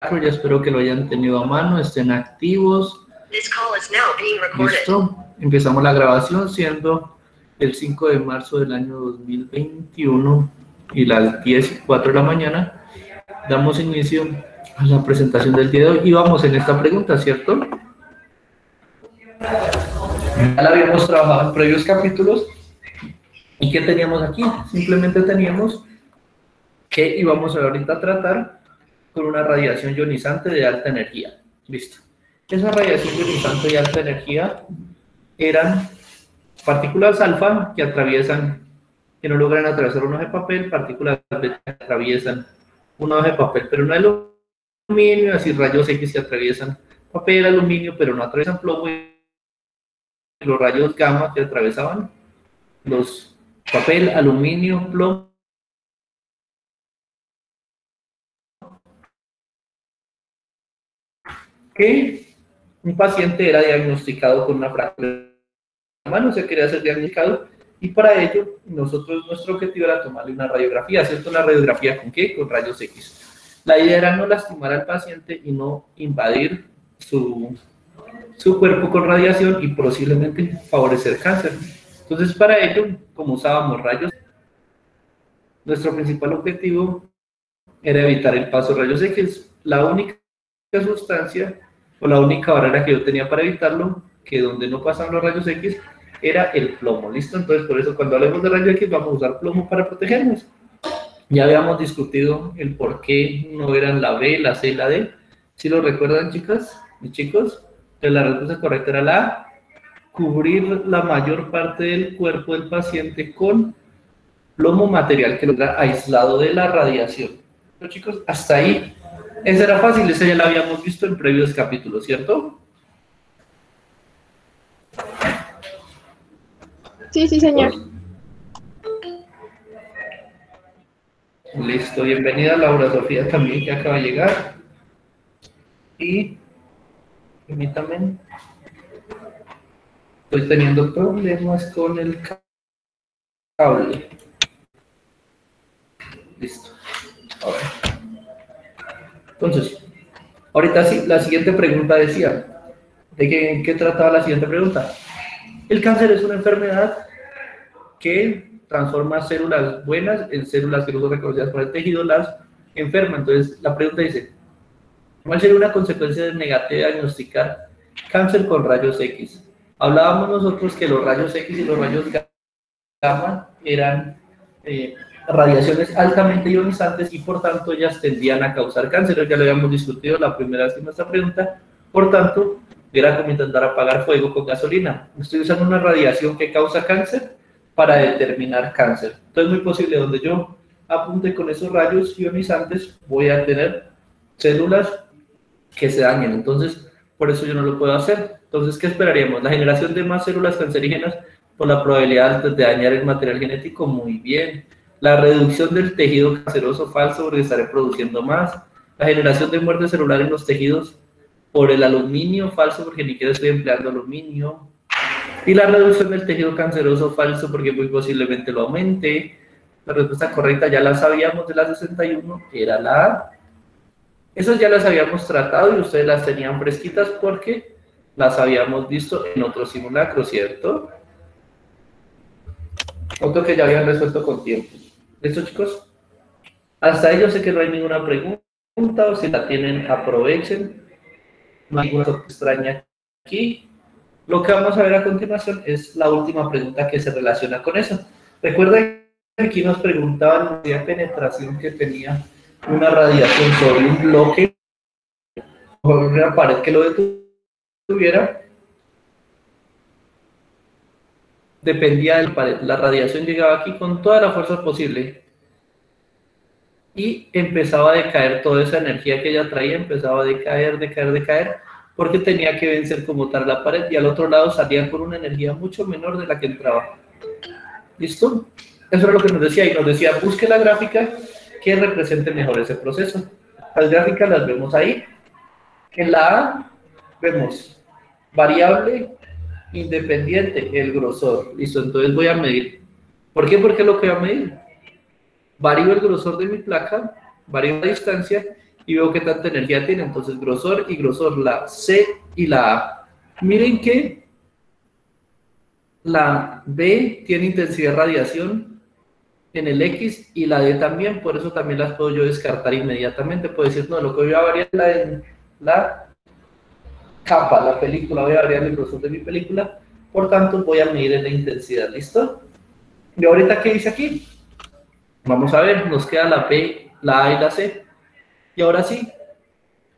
ya espero que lo hayan tenido a mano, estén activos. Listo, empezamos la grabación siendo el 5 de marzo del año 2021 y las 10:04 de la mañana. Damos inicio a la presentación del día de hoy y vamos en esta pregunta, ¿cierto? Ya la habíamos trabajado en previos capítulos. ¿Y qué teníamos aquí? Simplemente teníamos que íbamos ahorita a tratar con una radiación ionizante de alta energía. Listo. Esa radiación ionizante de alta energía eran partículas alfa que atraviesan, que no logran atravesar un hoja de papel, partículas beta que atraviesan un hoja de papel, pero no aluminio, así rayos X que atraviesan papel, aluminio, pero no atraviesan plomo, y los rayos gamma que atravesaban los papel, aluminio, plomo. Que un paciente era diagnosticado con una fractura de la mano, se quería ser diagnosticado, y para ello nuestro objetivo era tomarle una radiografía. ¿Cierto? ¿Una radiografía con qué? Con rayos X. La idea era no lastimar al paciente y no invadir su cuerpo con radiación y posiblemente favorecer cáncer. Entonces, para ello, como usábamos rayos, nuestro principal objetivo era evitar el paso de rayos X. La única sustancia o la única barrera que yo tenía para evitarlo, que donde no pasaban los rayos X, era el plomo. ¿Listo? Entonces, por eso cuando hablemos de rayos X vamos a usar plomo para protegernos. Ya habíamos discutido el por qué no eran la B, la C y la D. ¿Sí lo recuerdan, chicas y chicos? Entonces, la respuesta correcta era la A, cubrir la mayor parte del cuerpo del paciente con plomo, material que lo era aislado de la radiación. Pero, chicos, hasta ahí, esa era fácil, esa ya la habíamos visto en previos capítulos, ¿cierto? Sí, sí, señor. Listo, bienvenida Laura Sofía también, que acaba de llegar. Y permítame, estoy teniendo problemas con el cable. Listo. A ver. Entonces, ahorita sí, la siguiente pregunta decía, ¿de qué trataba la siguiente pregunta? El cáncer es una enfermedad que transforma células buenas en células que no son reconocidas por el tejido, las enferma. Entonces, la pregunta dice, ¿cuál sería una consecuencia negativa de diagnosticar cáncer con rayos X? Hablábamos nosotros que los rayos X y los rayos gamma eran radiaciones altamente ionizantes y por tanto ellas tendían a causar cáncer. Ya lo habíamos discutido la primera vez en nuestra pregunta. Por tanto, era como intentar apagar fuego con gasolina. Estoy usando una radiación que causa cáncer para determinar cáncer. Entonces es muy posible donde yo apunte con esos rayos ionizantes voy a tener células que se dañen. Entonces, por eso yo no lo puedo hacer. Entonces, ¿qué esperaríamos? La generación de más células cancerígenas por la probabilidad de dañar el material genético. Muy bien. La reducción del tejido canceroso falso porque estaré produciendo más. La generación de muerte celular en los tejidos por el aluminio falso porque ni siquiera estoy empleando aluminio. Y la reducción del tejido canceroso falso porque muy posiblemente lo aumente. La respuesta correcta ya la sabíamos de la 61, era la A. Esas ya las habíamos tratado y ustedes las tenían fresquitas porque las habíamos visto en otro simulacro, ¿cierto? Otro que ya habían resuelto con tiempo. ¿Listo, chicos? Hasta ahí yo sé que no hay ninguna pregunta, o si la tienen, aprovechen. No hay ninguna cosa extraña aquí. Lo que vamos a ver a continuación es la última pregunta que se relaciona con eso. Recuerden que aquí nos preguntaban la penetración que tenía una radiación sobre un bloque o una pared que lo detuviera. Dependía de la pared. La radiación llegaba aquí con toda la fuerza posible y empezaba a decaer toda esa energía que ella traía, empezaba a decaer, porque tenía que vencer como tal la pared y al otro lado salía con una energía mucho menor de la que entraba. ¿Listo? Eso era lo que nos decía, y nos decía, busque la gráfica que represente mejor ese proceso. Las gráficas las vemos ahí. En la A vemos variable independiente, el grosor. Listo, entonces voy a medir. ¿Por qué? Porque lo que voy a medir, varío el grosor de mi placa, varío la distancia y veo qué tanta energía tiene. Entonces, grosor y grosor, la C y la A. Miren que la B tiene intensidad de radiación en el X y la D también, por eso también las puedo yo descartar inmediatamente. Puedo decir, no, lo que voy a variar es la capa, la película, voy a variar el grosor de mi película, por tanto voy a medir en la intensidad, ¿listo? Y ahorita, ¿qué dice aquí? Vamos a ver, nos queda la B, la A y la C. Y ahora sí,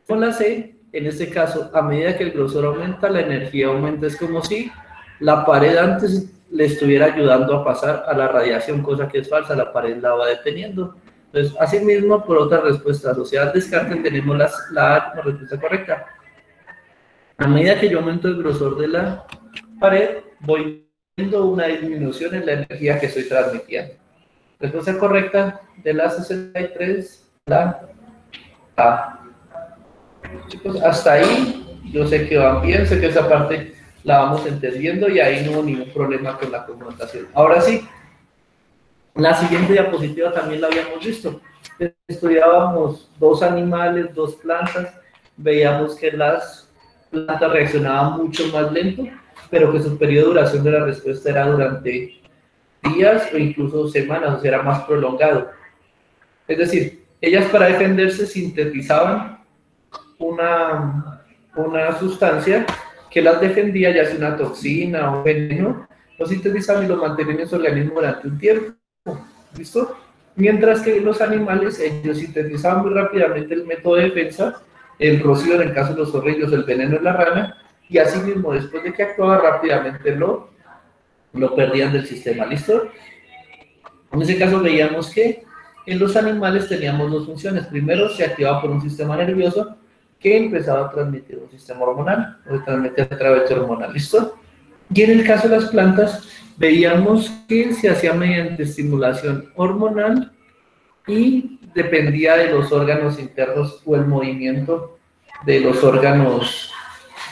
con la C, en este caso, a medida que el grosor aumenta, la energía aumenta. Es como si la pared antes le estuviera ayudando a pasar a la radiación, cosa que es falsa, la pared la va deteniendo. Entonces, asimismo, por otra respuesta asociada al descarte, tenemos la A como respuesta correcta. A medida que yo aumento el grosor de la pared, voy viendo una disminución en la energía que estoy transmitiendo. Respuesta correcta de la 63, la A. Chicos, hasta ahí yo sé que van bien, sé que esa parte la vamos entendiendo y ahí no hubo ningún problema con la confrontación. Ahora sí, la siguiente diapositiva también la habíamos visto. Estudiábamos dos animales, dos plantas, veíamos que las plantas reaccionaban mucho más lento, pero que su periodo de duración de la respuesta era durante días o incluso semanas, o sea, era más prolongado. Es decir, ellas para defenderse sintetizaban una sustancia que las defendía, ya sea una toxina o un veneno, lo sintetizaban y lo mantenían en su organismo durante un tiempo. ¿Listo? Mientras que los animales, ellos sintetizaban muy rápidamente el método de defensa, el rocío en el caso de los zorrillos, el veneno en la rana, y así mismo, después de que actuaba rápidamente, lo perdían del sistema. ¿Listo? En ese caso veíamos que en los animales teníamos dos funciones. Primero, se activaba por un sistema nervioso que empezaba a transmitir un sistema hormonal, o transmitir a través de hormonal. ¿Listo? Y en el caso de las plantas, veíamos que se hacía mediante estimulación hormonal y dependía de los órganos internos o el movimiento de los órganos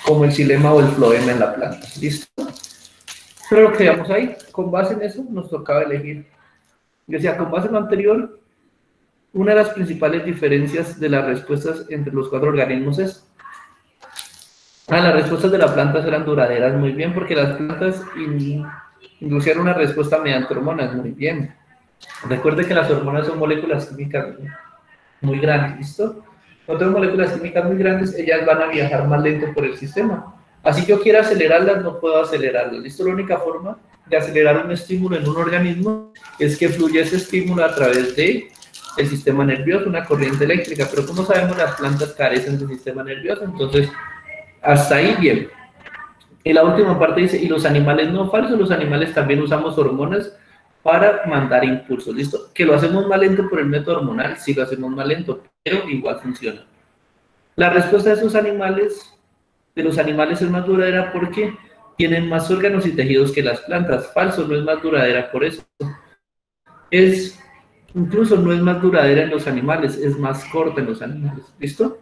como el xilema o el floema en la planta. ¿Listo? Pero lo que veamos ahí, con base en eso, nos tocaba elegir. Yo decía, con base en lo anterior, una de las principales diferencias de las respuestas entre los cuatro organismos es las respuestas de las plantas eran duraderas muy bien, porque las plantas inducían una respuesta mediante hormonas muy bien. Recuerde que las hormonas son moléculas químicas muy grandes, ¿listo? Cuando tengo moléculas químicas muy grandes, ellas van a viajar más lento por el sistema. Así que yo quiero acelerarlas, no puedo acelerarlas, ¿listo? La única forma de acelerar un estímulo en un organismo es que fluya ese estímulo a través de el sistema nervioso, una corriente eléctrica, pero como sabemos, las plantas carecen del sistema nervioso, entonces hasta ahí bien. Y la última parte dice, y los animales no, falso, los animales también usamos hormonas para mandar impulsos, ¿listo? Que lo hacemos más lento por el método hormonal, sí lo hacemos más lento, pero igual funciona. La respuesta de esos animales, de los animales es más duradera porque tienen más órganos y tejidos que las plantas. Falso, no es más duradera por eso. Incluso no es más duradera en los animales, es más corta en los animales, ¿listo?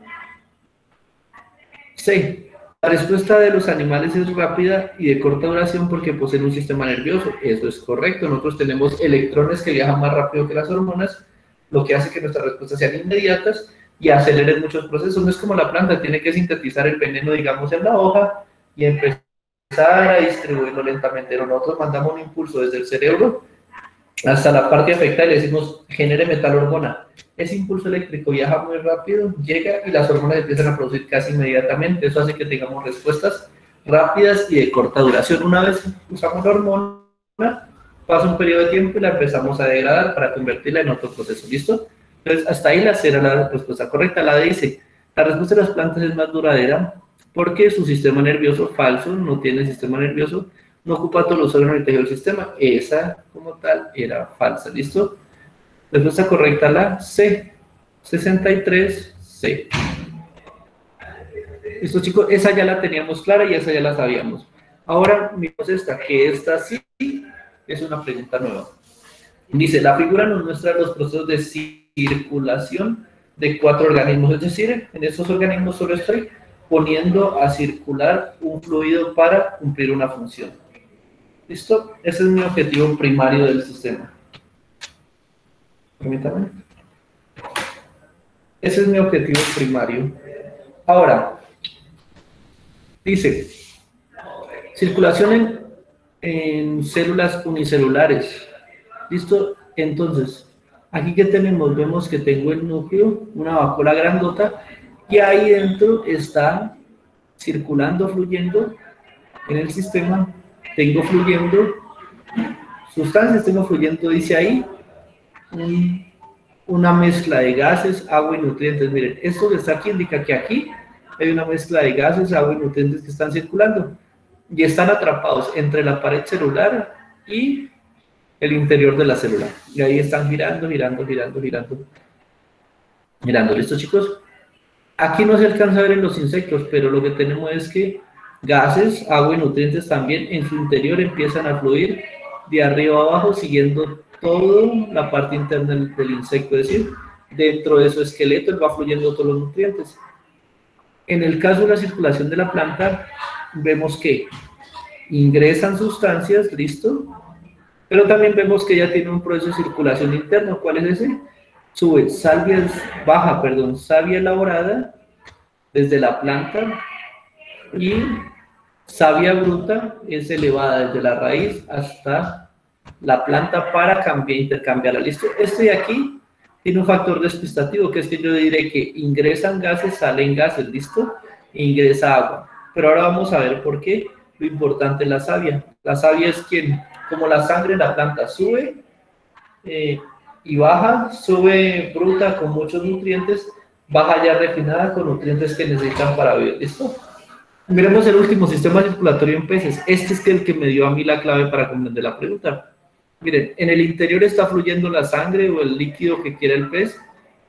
C. La respuesta de los animales es rápida y de corta duración porque poseen un sistema nervioso. Eso es correcto. Nosotros tenemos electrones que viajan más rápido que las hormonas, lo que hace que nuestras respuestas sean inmediatas y aceleren muchos procesos. No es como la planta, tiene que sintetizar el veneno, digamos, en la hoja y empezar a distribuirlo lentamente. Pero nosotros mandamos un impulso desde el cerebro hasta la parte afectada y le decimos, genere metal hormona. Ese impulso eléctrico viaja muy rápido, llega y las hormonas empiezan a producir casi inmediatamente. Eso hace que tengamos respuestas rápidas y de corta duración. Una vez usamos la hormona, pasa un periodo de tiempo y la empezamos a degradar para convertirla en otro proceso. ¿Listo? Entonces, hasta ahí la C era la respuesta correcta. La D dice, la respuesta de las plantas es más duradera porque su sistema nervioso falso, no tiene sistema nervioso, no ocupa todos los órganos y tejidos del sistema. Esa, como tal, era falsa. ¿Listo? Respuesta correcta, la C. 63, C. Listo, chicos, esa ya la teníamos clara y esa ya la sabíamos. Ahora, miremos esta, que esta sí es una pregunta nueva. Dice, la figura nos muestra los procesos de circulación de cuatro organismos. Es decir, en estos organismos solo estoy poniendo a circular un fluido para cumplir una función. ¿Listo? Ese es mi objetivo primario del sistema. Permítame. Ese es mi objetivo primario. Ahora, dice, circulación en células unicelulares. ¿Listo? Entonces, aquí que tenemos, vemos que tengo el núcleo, una vacuola grandota, y ahí dentro está circulando, fluyendo en el sistema, tengo fluyendo sustancias, tengo fluyendo, dice ahí, una mezcla de gases, agua y nutrientes. Miren, esto que está aquí indica que aquí hay una mezcla de gases, agua y nutrientes que están circulando y están atrapados entre la pared celular y el interior de la célula. Y ahí están girando, girando, girando, girando. Mirando, ¿listo, chicos? Aquí no se alcanza a ver en los insectos, pero lo que tenemos es que gases, agua y nutrientes también en su interior empiezan a fluir de arriba a abajo, siguiendo toda la parte interna del insecto, es decir, dentro de su esqueleto va fluyendo todos los nutrientes. En el caso de la circulación de la planta, vemos que ingresan sustancias, listo, pero también vemos que ya tiene un proceso de circulación interno. ¿Cuál es ese? Sube savia elaborada desde la planta y savia bruta es elevada desde la raíz hasta la planta para intercambiarla. ¿Listo? Este de aquí tiene un factor despistativo, que es que yo diré que ingresan gases, salen gases, ¿listo? Ingresa agua. Pero ahora vamos a ver por qué lo importante es la savia. La savia es quien, como la sangre en la planta sube y baja, sube bruta con muchos nutrientes, baja ya refinada con nutrientes que necesitan para vivir. ¿Listo? Miremos el último, sistema circulatorio en peces. Este es el que me dio a mí la clave para comprender la pregunta. Miren, en el interior está fluyendo la sangre o el líquido que quiera el pez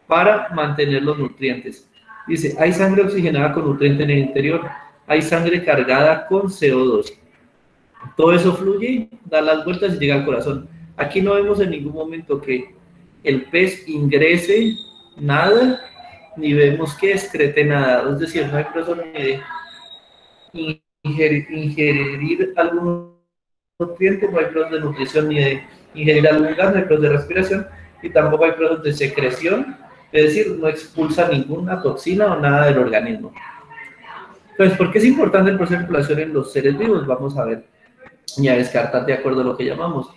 para mantener los nutrientes. Dice, hay sangre oxigenada con nutriente en el interior, hay sangre cargada con CO2. Todo eso fluye, da las vueltas y llega al corazón. Aquí no vemos en ningún momento que el pez ingrese nada, ni vemos que excrete nada. Es decir, no hay proceso ni de ingerir algún nutriente, no hay proceso de nutrición, ni de ingerir algún gas, no hay proceso de respiración, y tampoco hay proceso de secreción, es decir, no expulsa ninguna toxina o nada del organismo. Entonces, ¿por qué es importante el proceso de circulación en los seres vivos? Vamos a ver y a descartar de acuerdo a lo que llamamos.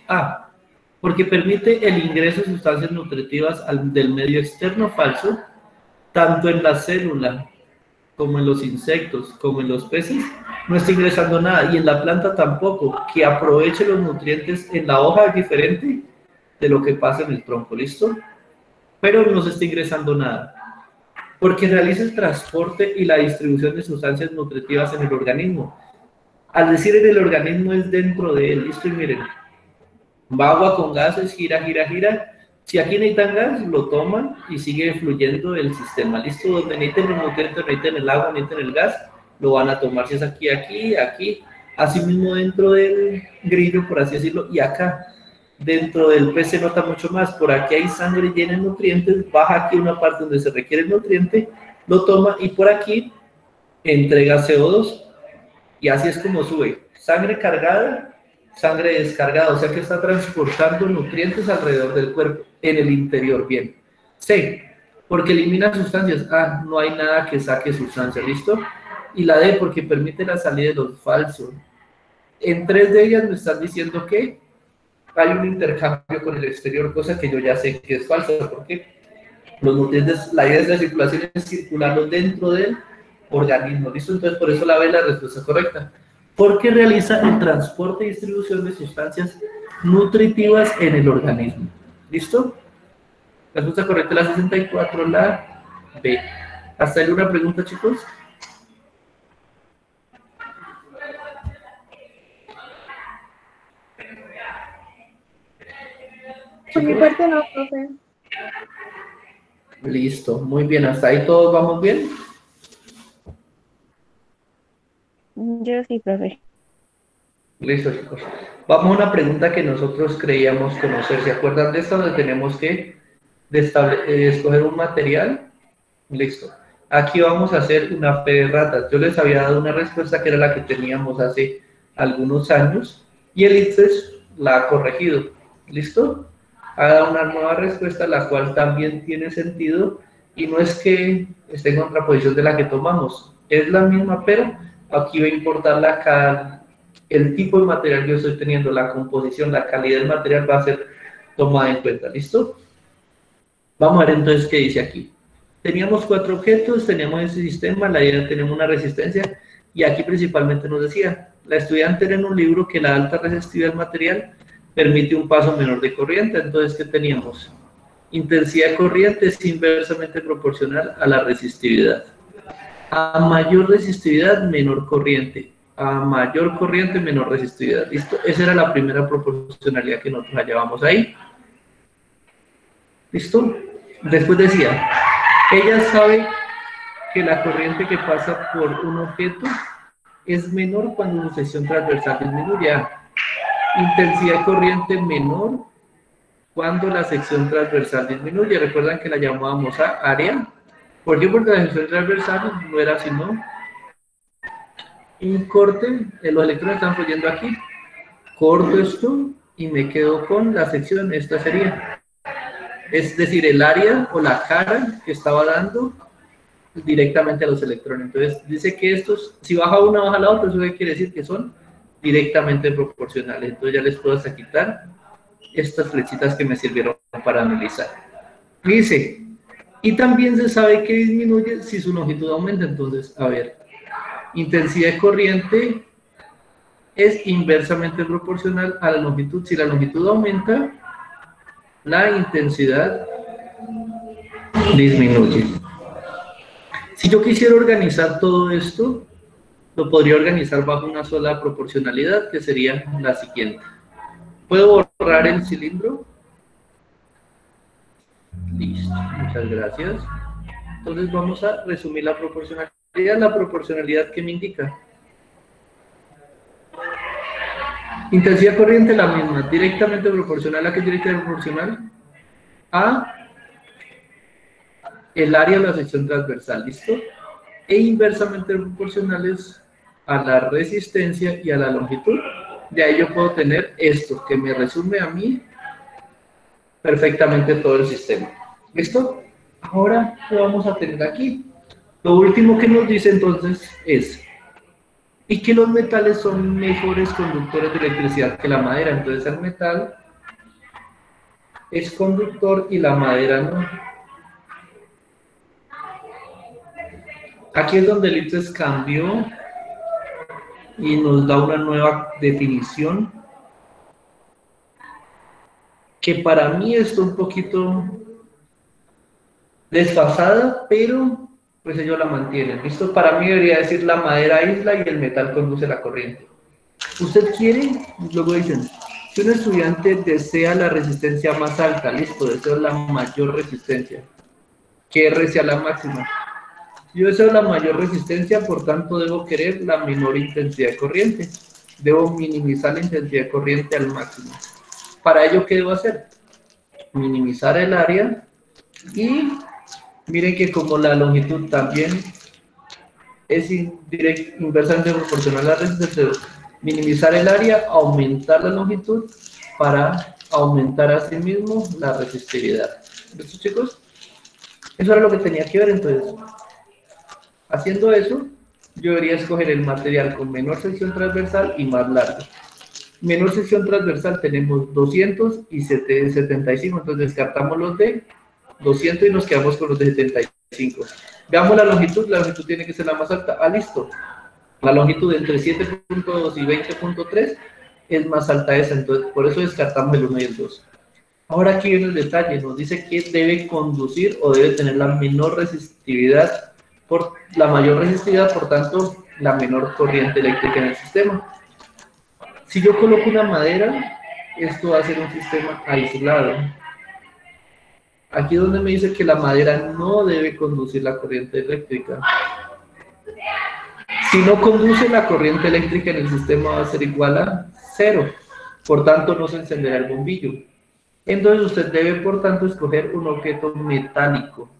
Porque permite el ingreso de sustancias nutritivas del medio externo falso, tanto en la célula como en los insectos, como en los peces, no está ingresando nada, y en la planta tampoco, que aproveche los nutrientes en la hoja es diferente de lo que pasa en el tronco, ¿listo? Pero no se está ingresando nada, porque realiza el transporte y la distribución de sustancias nutritivas en el organismo. Al decir en el organismo es dentro de él, ¿listo? Y miren, va agua con gases, gira, gira, gira. Si aquí necesitan gas, lo toman y sigue fluyendo el sistema. ¿Listo? Donde necesiten los nutrientes, necesiten el agua, necesiten el gas, lo van a tomar. Si es aquí, aquí, aquí. Así mismo dentro del grillo, por así decirlo, y acá. Dentro del pez se nota mucho más. Por aquí hay sangre llena de nutrientes, baja aquí una parte donde se requiere el nutriente, lo toma y por aquí entrega CO2. Y así es como sube. Sangre cargada, sangre descargada, o sea que está transportando nutrientes alrededor del cuerpo, en el interior, bien. C, porque elimina sustancias. No hay nada que saque sustancias, ¿listo? Y la D, porque permite la salida de los falsos. En 3 de ellas me están diciendo que hay un intercambio con el exterior, cosa que yo ya sé que es falsa, porque los nutrientes, la idea de la circulación es circularlos dentro del organismo, ¿listo? Entonces, por eso la B es la respuesta correcta. Porque realiza el transporte y distribución de sustancias nutritivas en el organismo. ¿Listo? La respuesta correcta es la 64, la B. ¿Hasta ahí una pregunta, chicos? Por mi parte no, profe. Listo, muy bien. ¿Hasta ahí todos vamos bien? Yo sí, profe. Listo, chicos. Vamos a una pregunta que nosotros creíamos conocer. ¿Se acuerdan de esta donde tenemos que escoger un material? Listo. Aquí vamos a hacer una fe de ratas. Yo les había dado una respuesta que era la que teníamos hace algunos años y el ICFES la ha corregido. ¿Listo? Ha dado una nueva respuesta, la cual también tiene sentido y no es que esté en contraposición de la que tomamos, es la misma, pero aquí va a importar el tipo de material que yo estoy teniendo, la composición, la calidad del material va a ser tomada en cuenta, ¿listo? Vamos a ver entonces qué dice aquí. Teníamos 4 objetos, teníamos ese sistema, la idea tenemos una resistencia, y aquí principalmente nos decía, la estudiante era en un libro que la alta resistividad del material permite un paso menor de corriente. Entonces, ¿qué teníamos? Intensidad de corriente es inversamente proporcional a la resistividad. A mayor resistividad, menor corriente. A mayor corriente, menor resistividad. ¿Listo? Esa era la primera proporcionalidad que nosotros hallábamos ahí. ¿Listo? Después decía, ella sabe que la corriente que pasa por un objeto es menor cuando su sección transversal disminuye. Intensidad de corriente menor cuando la sección transversal disminuye. Recuerdan que la llamábamos a área. ¿Por qué? Porque la sección transversal no era sino un corte, los electrones están fluyendo aquí, corto esto y me quedo con la sección, esta sería. Es decir, el área o la cara que estaba dando directamente a los electrones. Entonces dice que estos, si baja una, baja la otra, eso quiere decir que son directamente proporcionales. Entonces ya les puedo hasta quitar estas flechitas que me sirvieron para analizar. Dice, y también se sabe que disminuye si su longitud aumenta. Entonces, a ver, intensidad de corriente es inversamente proporcional a la longitud. Si la longitud aumenta, la intensidad disminuye. Si yo quisiera organizar todo esto, lo podría organizar bajo una sola proporcionalidad, que sería la siguiente. ¿Puedo borrar el cilindro? Listo, muchas gracias. Entonces vamos a resumir la proporcionalidad. La proporcionalidad que me indica. Intensidad corriente la misma, directamente proporcional. ¿A qué directamente proporcional? A el área de la sección transversal, ¿listo? E inversamente proporcionales a la resistencia y a la longitud. De ahí yo puedo tener esto, que me resume a mí perfectamente todo el sistema. ¿Listo? Ahora, ¿qué vamos a tener aquí? Lo último que nos dice entonces es, y que los metales son mejores conductores de electricidad que la madera. Entonces el metal es conductor y la madera no. Aquí es donde el IPSES cambió y nos da una nueva definición que para mí está un poquito desfasada, pero pues ellos la mantienen. ¿Listo? Para mí debería decir la madera aísla y el metal conduce la corriente. ¿Usted quiere? Luego dicen, si un estudiante desea la resistencia más alta, listo, deseo la mayor resistencia, que R sea la máxima. Yo deseo la mayor resistencia, por tanto debo querer la menor intensidad de corriente. Debo minimizar la intensidad de corriente al máximo. Para ello, ¿qué debo hacer? Minimizar el área y miren que como la longitud también es inversamente proporcional a la resistencia, minimizar el área, aumentar la longitud para aumentar así mismo la resistividad. ¿Listo, chicos? Eso era lo que tenía que ver. Entonces, haciendo eso, yo debería escoger el material con menor sección transversal y más largo. Menor sección transversal tenemos 200 y 75, entonces descartamos los de 200 y nos quedamos con los de 75. Veamos la longitud tiene que ser la más alta. Ah, listo. La longitud entre 7.2 y 20.3 es más alta esa, entonces por eso descartamos el 1 y el 2. Ahora aquí viene el detalle, nos dice que debe conducir o debe tener la menor resistividad, por la mayor resistividad, por tanto, la menor corriente eléctrica en el sistema. Si yo coloco una madera, esto va a ser un sistema aislado. Aquí es donde me dice que la madera no debe conducir la corriente eléctrica. Si no conduce la corriente eléctrica en el sistema va a ser igual a 0. Por tanto, no se encenderá el bombillo. Entonces usted debe, por tanto, escoger un objeto metálico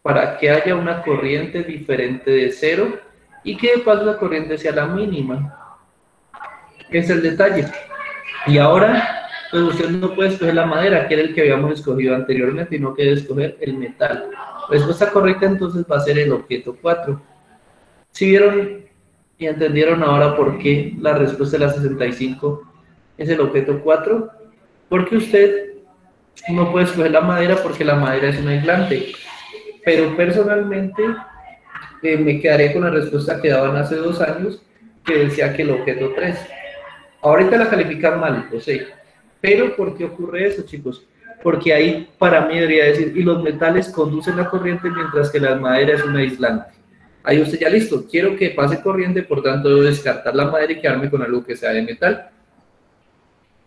para que haya una corriente diferente de 0 y que de paso la corriente sea la mínima. Es el detalle. Y ahora Entonces usted no puede escoger la madera, que era el que habíamos escogido anteriormente, sino que debe escoger el metal. La respuesta correcta entonces va a ser el objeto 4. Si vieron y entendieron ahora por qué la respuesta de la 65 es el objeto 4, porque usted no puede escoger la madera porque la madera es un aislante. Pero personalmente me quedaré con la respuesta que daban hace 2 años, que decía que el objeto 3. Ahorita la califican mal, lo sé. Pero ¿por qué ocurre eso, chicos? Porque ahí para mí debería decir, y los metales conducen la corriente mientras que la madera es un aislante. Ahí usted ya listo, quiero que pase corriente, por tanto debo descartar la madera y quedarme con algo que sea de metal.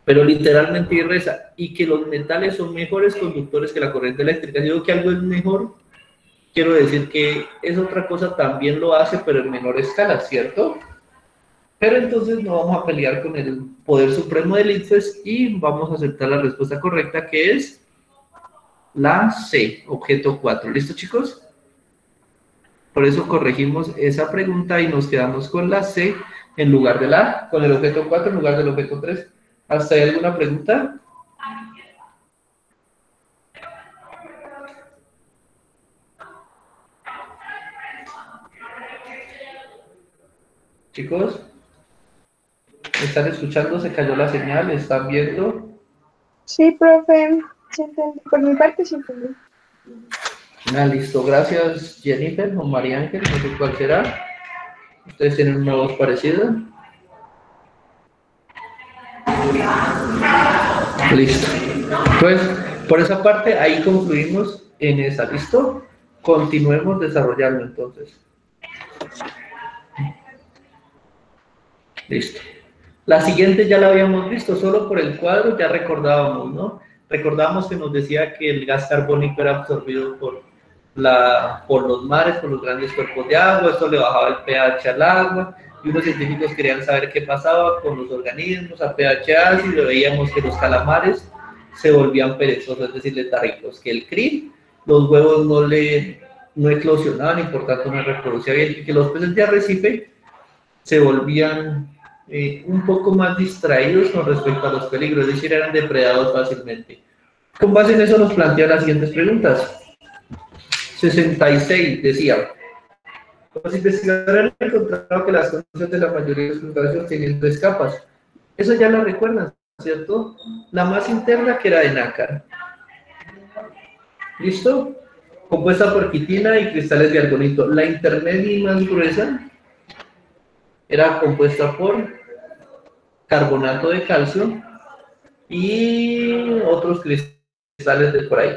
Pero literalmente reza, y que los metales son mejores conductores que la corriente eléctrica. Si digo que algo es mejor, quiero decir que es otra cosa, también lo hace, pero en menor escala, ¿cierto? Pero entonces no vamos a pelear con el poder supremo del ICFES y vamos a aceptar la respuesta correcta, que es la C, objeto 4. ¿Listo, chicos? Por eso corregimos esa pregunta y nos quedamos con la C en lugar de la A, con el objeto 4 en lugar del objeto 3. ¿Hasta ahí alguna pregunta? Chicos, ¿me están escuchando? ¿Se cayó la señal? ¿Están viendo? Sí, profe. Sí entendí. Por mi parte sí entendí. Listo. Gracias, Jennifer o María Ángel, no sé cuál será. Ustedes tienen una voz parecida. Listo. Pues, por esa parte, ahí concluimos en esa. ¿Listo? Continuemos desarrollando entonces. Listo. La siguiente ya la habíamos visto, solo por el cuadro ya recordábamos, ¿no? Recordábamos que nos decía que el gas carbónico era absorbido por los mares, por los grandes cuerpos de agua, esto le bajaba el pH al agua, y unos científicos querían saber qué pasaba con los organismos a pH ácido, veíamos que los calamares se volvían perezosos, es decir, letárgicos, que el krill, los huevos no eclosionaban y por tanto no reproducían bien, y que los peces de arrecife se volvían un poco más distraídos con respecto a los peligros, es decir, eran depredados fácilmente. Con base en eso nos plantean las siguientes preguntas. 66 decía, los investigadores han encontrado que las conchas de la mayoría de los crustáceos tienen 3 capas. Eso ya lo recuerdan, ¿cierto? La más interna, que era de nácar. ¿Listo? Compuesta por quitina y cristales de argonito. La intermedia y más gruesa era compuesta por carbonato de calcio y otros cristales de por ahí.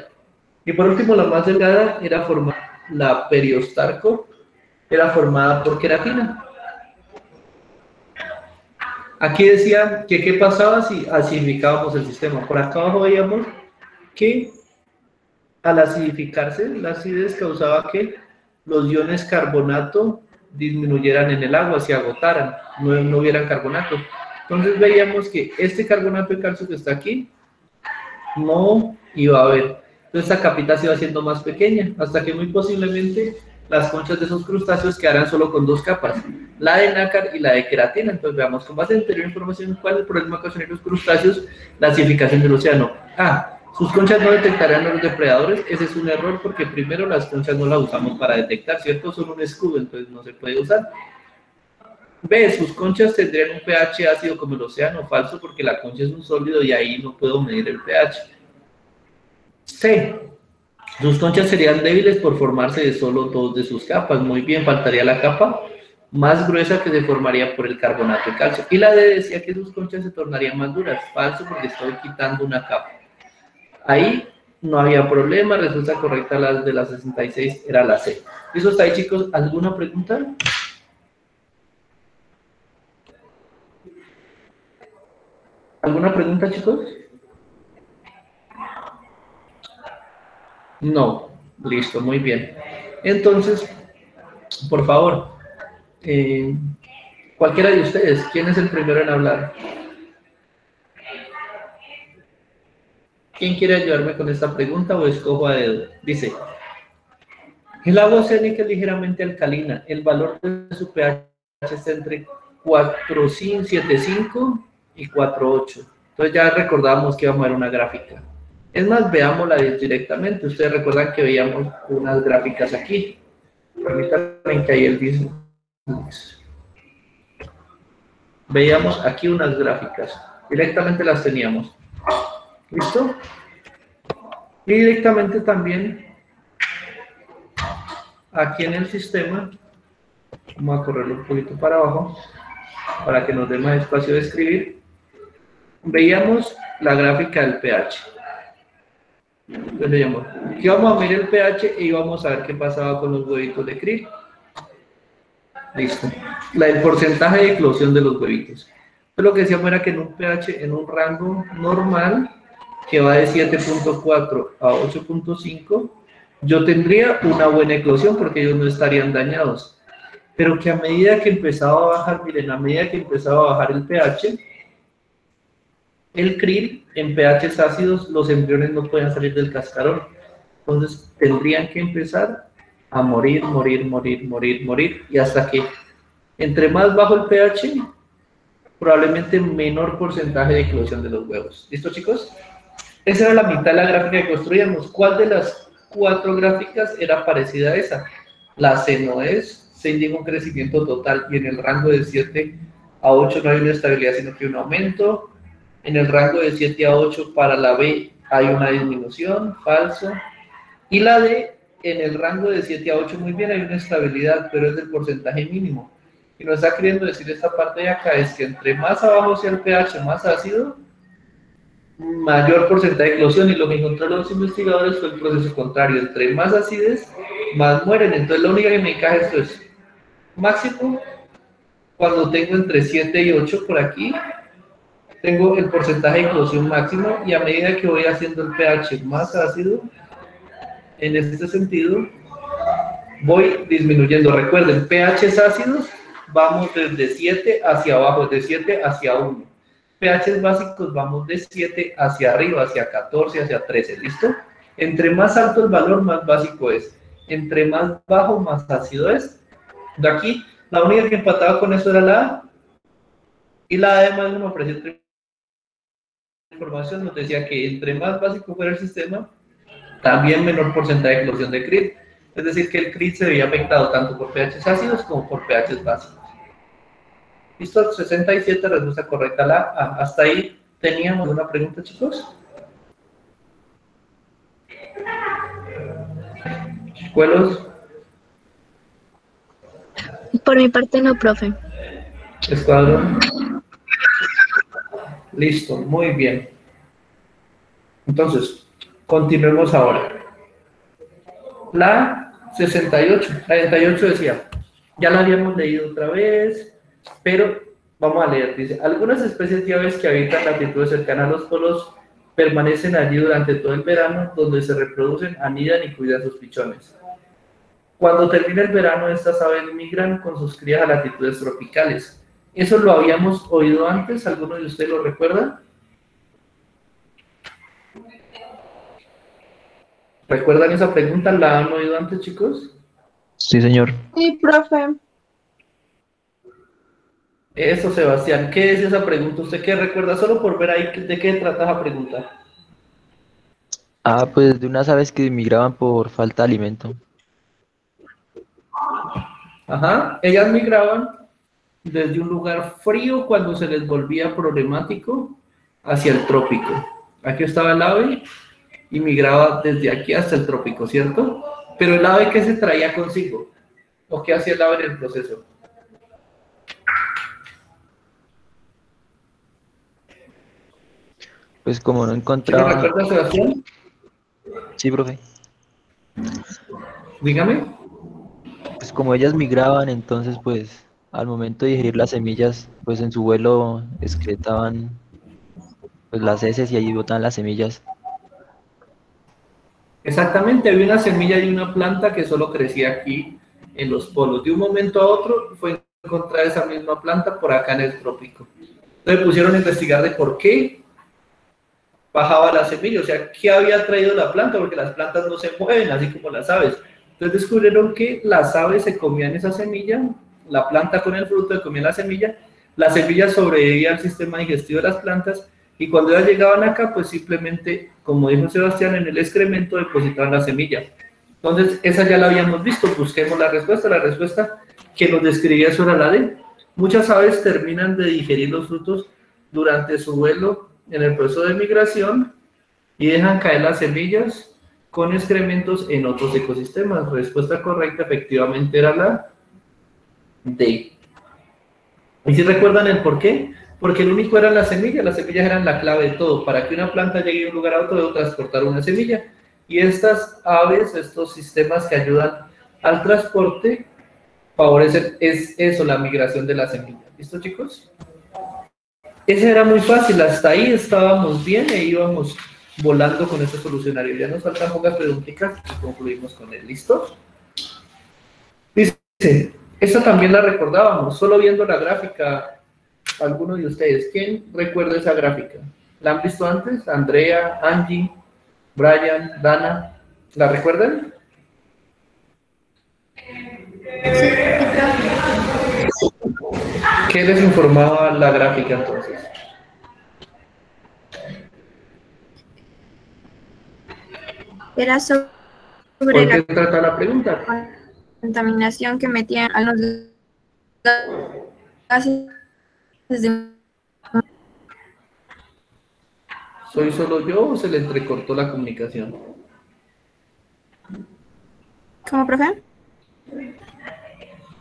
Y por último, la más delgada era formada, la periostarco, era formada por queratina. Aquí decía que qué pasaba si acidificábamos el sistema. Por acá abajo veíamos que al acidificarse, la acidez causaba que los iones carbonato disminuyeran en el agua, se agotaran, no hubieran carbonato. Entonces veíamos que este carbonato de calcio que está aquí no iba a haber. Entonces esta capita se iba haciendo más pequeña, hasta que muy posiblemente las conchas de esos crustáceos quedarán solo con 2 capas, la de nácar y la de queratina. Entonces veamos con base en anterior información cuál es el problema que ocasionan los crustáceos, la acidificación del océano. Sus conchas no detectarán a los depredadores. Ese es un error porque primero las conchas no las usamos para detectar, ¿cierto? Son un escudo, entonces no se puede usar. B, sus conchas tendrían un pH ácido como el océano, falso, porque la concha es un sólido y ahí no puedo medir el pH. C, sus conchas serían débiles por formarse de solo 2 de sus capas. Muy bien, faltaría la capa más gruesa que se formaría por el carbonato de calcio. Y la D decía que sus conchas se tornarían más duras. Falso, porque estoy quitando una capa. Ahí no había problema, respuesta correcta de la 66 era la C. ¿Eso está ahí, chicos? ¿Alguna pregunta? ¿Alguna pregunta, chicos? No. Listo, muy bien. Entonces, por favor, cualquiera de ustedes, ¿quién es el primero en hablar? ¿Quién quiere ayudarme con esta pregunta o escojo a dedo? Dice, el agua oceánica es ligeramente alcalina. El valor de su pH está entre 4,75 y 4,8. Entonces ya recordamos que íbamos a ver una gráfica. Es más, veámosla directamente. Ustedes recuerdan que veíamos unas gráficas aquí. Permítanme que ahí él dice. Veíamos aquí unas gráficas. Directamente las teníamos. ¿Listo? Y directamente también aquí en el sistema, vamos a correrlo un poquito para abajo para que nos dé más espacio de escribir. Veíamos la gráfica del pH. Entonces le llamo. Aquí vamos a medir el pH y vamos a ver qué pasaba con los huevitos de krill. Listo. El porcentaje de eclosión de los huevitos. Entonces lo que decíamos era que en un pH, en un rango normal, que va de 7.4 a 8.5, yo tendría una buena eclosión porque ellos no estarían dañados. Pero que a medida que empezaba a bajar, miren, a medida que empezaba a bajar el pH, el krill en pHs ácidos, los embriones no podían salir del cascarón. Entonces tendrían que empezar a morir, y hasta que entre más bajo el pH, probablemente menor porcentaje de eclosión de los huevos. ¿Listo, chicos? Esa era la mitad de la gráfica que construíamos. ¿Cuál de las 4 gráficas era parecida a esa? La C no es, se indica un crecimiento total y en el rango de 7 a 8 no hay una estabilidad, sino que un aumento. En el rango de 7 a 8 para la B hay una disminución, falso. Y la D, en el rango de 7 a 8 muy bien, hay una estabilidad, pero es del porcentaje mínimo. Y nos está queriendo decir esta parte de acá, es que entre más abajo sea el pH más ácido, mayor porcentaje de eclosión, y lo que encontraron los investigadores fue el proceso contrario, entre más acidez, más mueren. Entonces la única que me encaja esto es máximo, cuando tengo entre 7 y 8 por aquí, tengo el porcentaje de eclosión máximo, y a medida que voy haciendo el pH más ácido, en este sentido, voy disminuyendo. Recuerden, pHs ácidos, vamos desde 7 hacia abajo, de 7 hacia 1. pHs básicos vamos de 7 hacia arriba, hacia 14, hacia 13, ¿listo? Entre más alto el valor, más básico es. Entre más bajo, más ácido es. De aquí, la única que empataba con eso era la A, y la A además nos ofreció otra información, nos decía que entre más básico fuera el sistema, también menor porcentaje de eclosión de krill. Es decir, que el krill se veía afectado tanto por pHs ácidos como por pHs básicos. ¿Listo? 67, respuesta correcta la A. Hasta ahí teníamos una pregunta, chicos. ¿Chicuelos? Por mi parte no, profe. ¿Escuadrón? Listo, muy bien. Entonces, continuemos ahora. La 68, la 68 decía, ya la habíamos leído otra vez, pero vamos a leer. Dice, algunas especies de aves que habitan latitudes cercanas a los polos permanecen allí durante todo el verano, donde se reproducen, anidan y cuidan sus pichones. Cuando termina el verano, estas aves migran con sus crías a latitudes tropicales. ¿Eso lo habíamos oído antes? ¿Alguno de ustedes lo recuerda? ¿Recuerdan esa pregunta? ¿La han oído antes, chicos? Sí, señor. Sí, profe. Eso, Sebastián. ¿Qué es esa pregunta? ¿Usted qué recuerda? Solo por ver ahí de qué trata esa pregunta. Ah, pues de unas aves que migraban por falta de alimento. Ajá. Ellas migraban desde un lugar frío cuando se les volvía problemático hacia el trópico. Aquí estaba el ave y migraba desde aquí hasta el trópico, ¿cierto? Pero el ave, ¿qué se traía consigo? ¿O qué hacía el ave en el proceso? Pues como no ¿Sí lo encontraban... recuerda, Sebastián? Sí, profe. Dígame. Pues como ellas migraban, entonces pues al momento de digerir las semillas, pues en su vuelo excretaban pues las heces y allí botaban las semillas. Exactamente, había una semilla de una planta que solo crecía aquí en los polos. De un momento a otro fue encontrar esa misma planta por acá en el trópico. Entonces pusieron a investigar de por qué bajaba la semilla, o sea, qué había traído la planta, porque las plantas no se mueven, así como las aves. Entonces descubrieron que las aves se comían esa semilla, la planta con el fruto se comía la semilla sobrevivía al sistema digestivo de las plantas, Y cuando ya llegaban acá, pues simplemente, como dijo Sebastián, en el excremento depositaban la semilla. Entonces, esa ya la habíamos visto, busquemos la respuesta que nos describía eso era la D. Muchas aves terminan de digerir los frutos durante su vuelo en el proceso de migración y dejan caer las semillas con excrementos en otros ecosistemas. Respuesta correcta efectivamente era la D. ¿Y si recuerdan el por qué? Porque el único eran las semillas eran la clave de todo. Para que una planta llegue de un lugar a otro debe transportar una semilla. Y estas aves, estos sistemas que ayudan al transporte, favorecen eso, la migración de la semilla. ¿Listo, chicos? Ese era muy fácil, hasta ahí estábamos bien e íbamos volando con este solucionario. Ya nos faltan pocas preguntitas y concluimos con él. ¿Listo? Dice, esta también la recordábamos, solo viendo la gráfica. ¿Alguno de ustedes? ¿Quién recuerda esa gráfica? ¿La han visto antes? Andrea, Angie, Brian, Dana. ¿La recuerdan? ¿Qué les informaba la gráfica entonces? Era sobre ¿Por qué la trata la pregunta? contaminación que metían a los gases de... ¿Soy solo yo o se le entrecortó la comunicación? ¿Cómo, profe?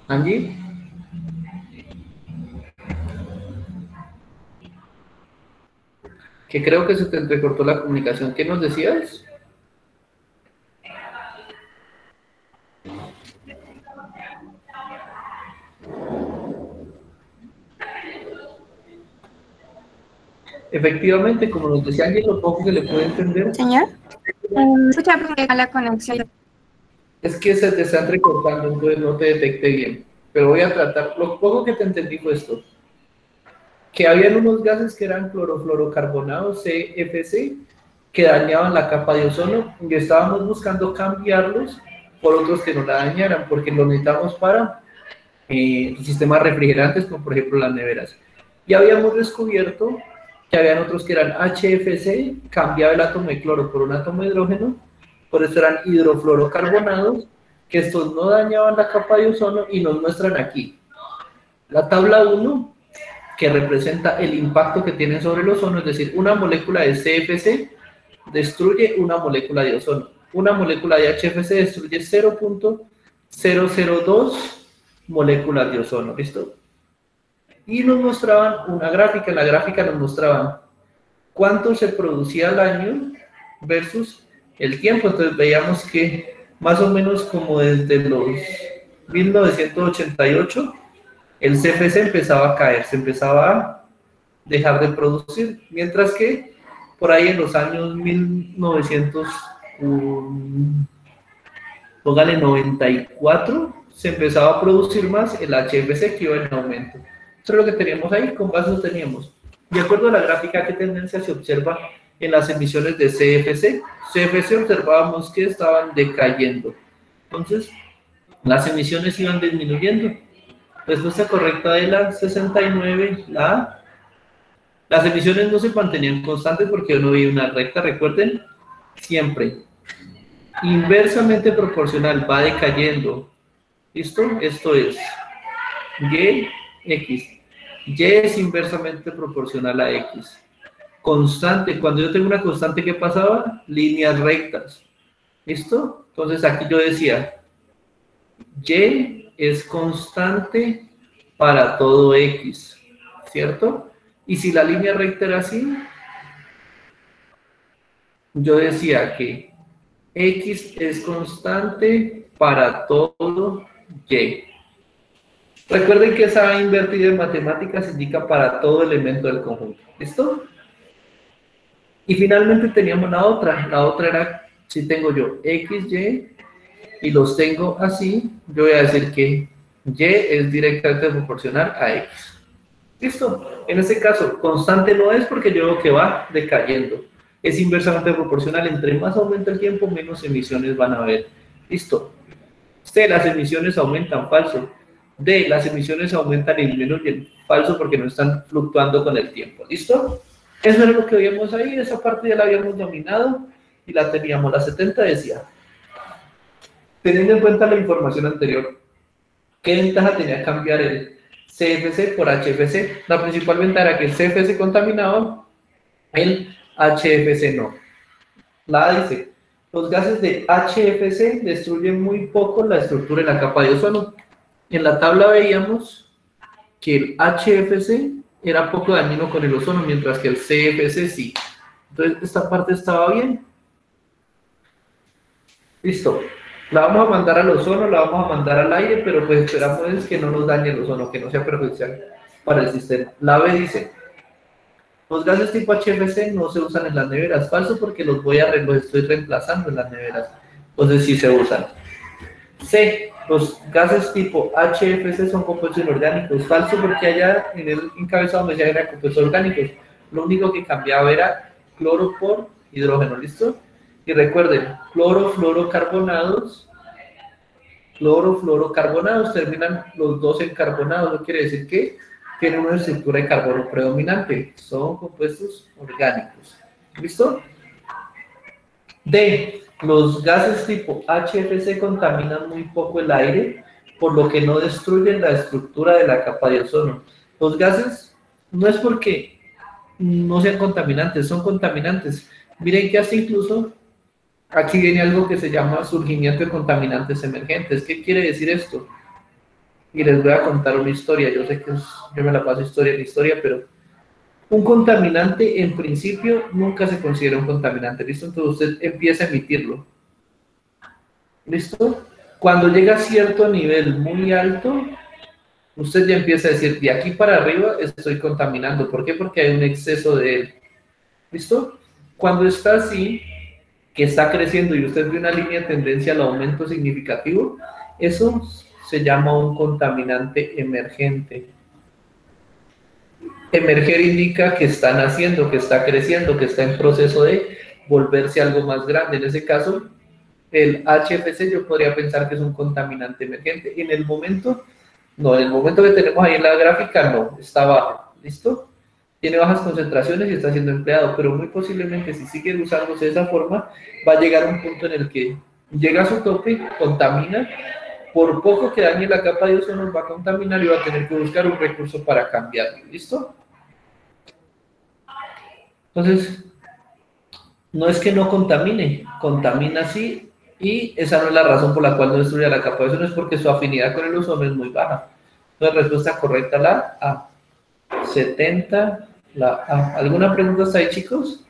¿Angie? Que creo que se te entrecortó la comunicación. ¿Qué nos decías? Efectivamente, como nos decía Angie, lo poco que le puede entender Señor, escucha la conexión. es que se te está entrecortando, entonces no te detecté bien. Pero voy a tratar, lo poco que te entendí fue esto. Que habían unos gases que eran clorofluorocarbonados, CFC, que dañaban la capa de ozono y estábamos buscando cambiarlos por otros que no la dañaran, porque lo necesitamos para sistemas refrigerantes, como por ejemplo las neveras. Y habíamos descubierto que habían otros que eran HFC, cambiaba el átomo de cloro por un átomo de hidrógeno, por eso eran hidrofluorocarbonados, que estos no dañaban la capa de ozono y nos muestran aquí. La tabla 1, que representa el impacto que tienen sobre el ozono, es decir, una molécula de CFC destruye una molécula de ozono. Una molécula de HFC destruye 0.002 moléculas de ozono, ¿listo? Y nos mostraban una gráfica, en la gráfica nos mostraban cuánto se producía al año versus el tiempo. Entonces veíamos que más o menos como desde los 1988 el CFC empezaba a caer, se empezaba a dejar de producir, mientras que por ahí en los años 1994 se empezaba a producir más el HFC, que iba en aumento. Eso es lo que teníamos ahí, con base lo teníamos. De acuerdo a la gráfica, ¿qué tendencia se observa en las emisiones de CFC? CFC observábamos que estaban decayendo. Entonces, las emisiones iban disminuyendo. Respuesta correcta de la 69, la A. Las emisiones no se mantenían constantes porque yo no vi una recta, recuerden, siempre. Inversamente proporcional, va decayendo. ¿Listo? Esto es Y, X. Y es inversamente proporcional a X. Constante, cuando yo tengo una constante, ¿qué pasaba? Líneas rectas. ¿Listo? Entonces aquí yo decía, Y es constante para todo X, ¿cierto? Y si la línea recta era así, yo decía que X es constante para todo Y. Recuerden que esa invertida en matemáticas indica para todo elemento del conjunto. ¿Listo? Y finalmente teníamos la otra. La otra era, si tengo yo X, Y, y los tengo así, yo voy a decir que Y es directamente proporcional a X. ¿Listo? En este caso, constante no es porque yo veo que va decayendo. Es inversamente proporcional. Entre más aumenta el tiempo, menos emisiones van a haber. ¿Listo? C, las emisiones aumentan, falso. D, las emisiones aumentan y disminuyen, falso porque no están fluctuando con el tiempo. ¿Listo? Ok, Eso era lo que veíamos ahí, esa parte ya la habíamos dominado y la teníamos. La 70 decía, teniendo en cuenta la información anterior, ¿qué ventaja tenía cambiar el CFC por HFC? La principal ventaja era que el CFC contaminaba, el HFC no. La A dice, los gases de HFC destruyen muy poco la estructura de la capa de ozono. En la tabla veíamos que el HFC era poco dañino con el ozono, mientras que el CFC sí. Entonces, esta parte estaba bien. Listo. La vamos a mandar al ozono, la vamos a mandar al aire, pero pues esperamos que no nos dañe el ozono, que no sea perjudicial para el sistema. La B dice, los gases tipo HFC no se usan en las neveras. Falso, porque los estoy reemplazando en las neveras. Entonces sí se usan. C, los gases tipo HFC son compuestos inorgánicos. Falso, porque allá en el encabezado me decía que eran compuestos orgánicos. Lo único que cambiaba era cloro por hidrógeno, ¿listo? Y recuerden, clorofluorocarbonados, terminan los dos en carbonados. Eso quiere decir que tienen una estructura de carbono predominante. Son compuestos orgánicos. ¿Listo? D, los gases tipo HFC contaminan muy poco el aire, por lo que no destruyen la estructura de la capa de ozono. Los gases no es porque no sean contaminantes, son contaminantes. Miren que hasta incluso aquí viene algo que se llama surgimiento de contaminantes emergentes. ¿Qué quiere decir esto? Y les voy a contar una historia. Yo sé que yo me la paso historia en historia, pero un contaminante en principio nunca se considera un contaminante. ¿Listo? Entonces usted empieza a emitirlo. ¿Listo? Cuando llega a cierto nivel muy alto, usted ya empieza a decir, de aquí para arriba estoy contaminando. ¿Por qué? Porque hay un exceso de él. ¿Listo? Cuando está así, que está creciendo y usted ve una línea de tendencia al aumento significativo, eso se llama un contaminante emergente. Emerger indica que está naciendo, que está creciendo, que está en proceso de volverse algo más grande. En ese caso, el HFC yo podría pensar que es un contaminante emergente. En el momento que tenemos ahí en la gráfica, no, está bajo. ¿Listo? Tiene bajas concentraciones y está siendo empleado, pero muy posiblemente si sigue usándose de esa forma, va a llegar a un punto en el que llega a su tope, contamina, por poco que dañe la capa de ozono va a contaminar y va a tener que buscar un recurso para cambiarlo. ¿Listo? Entonces, no es que no contamine, contamina sí, y esa no es la razón por la cual no destruye la capa de ozono, es porque su afinidad con el ozono es muy baja. Entonces, respuesta correcta la A. 70, la A. ¿Alguna pregunta hasta ahí, chicos?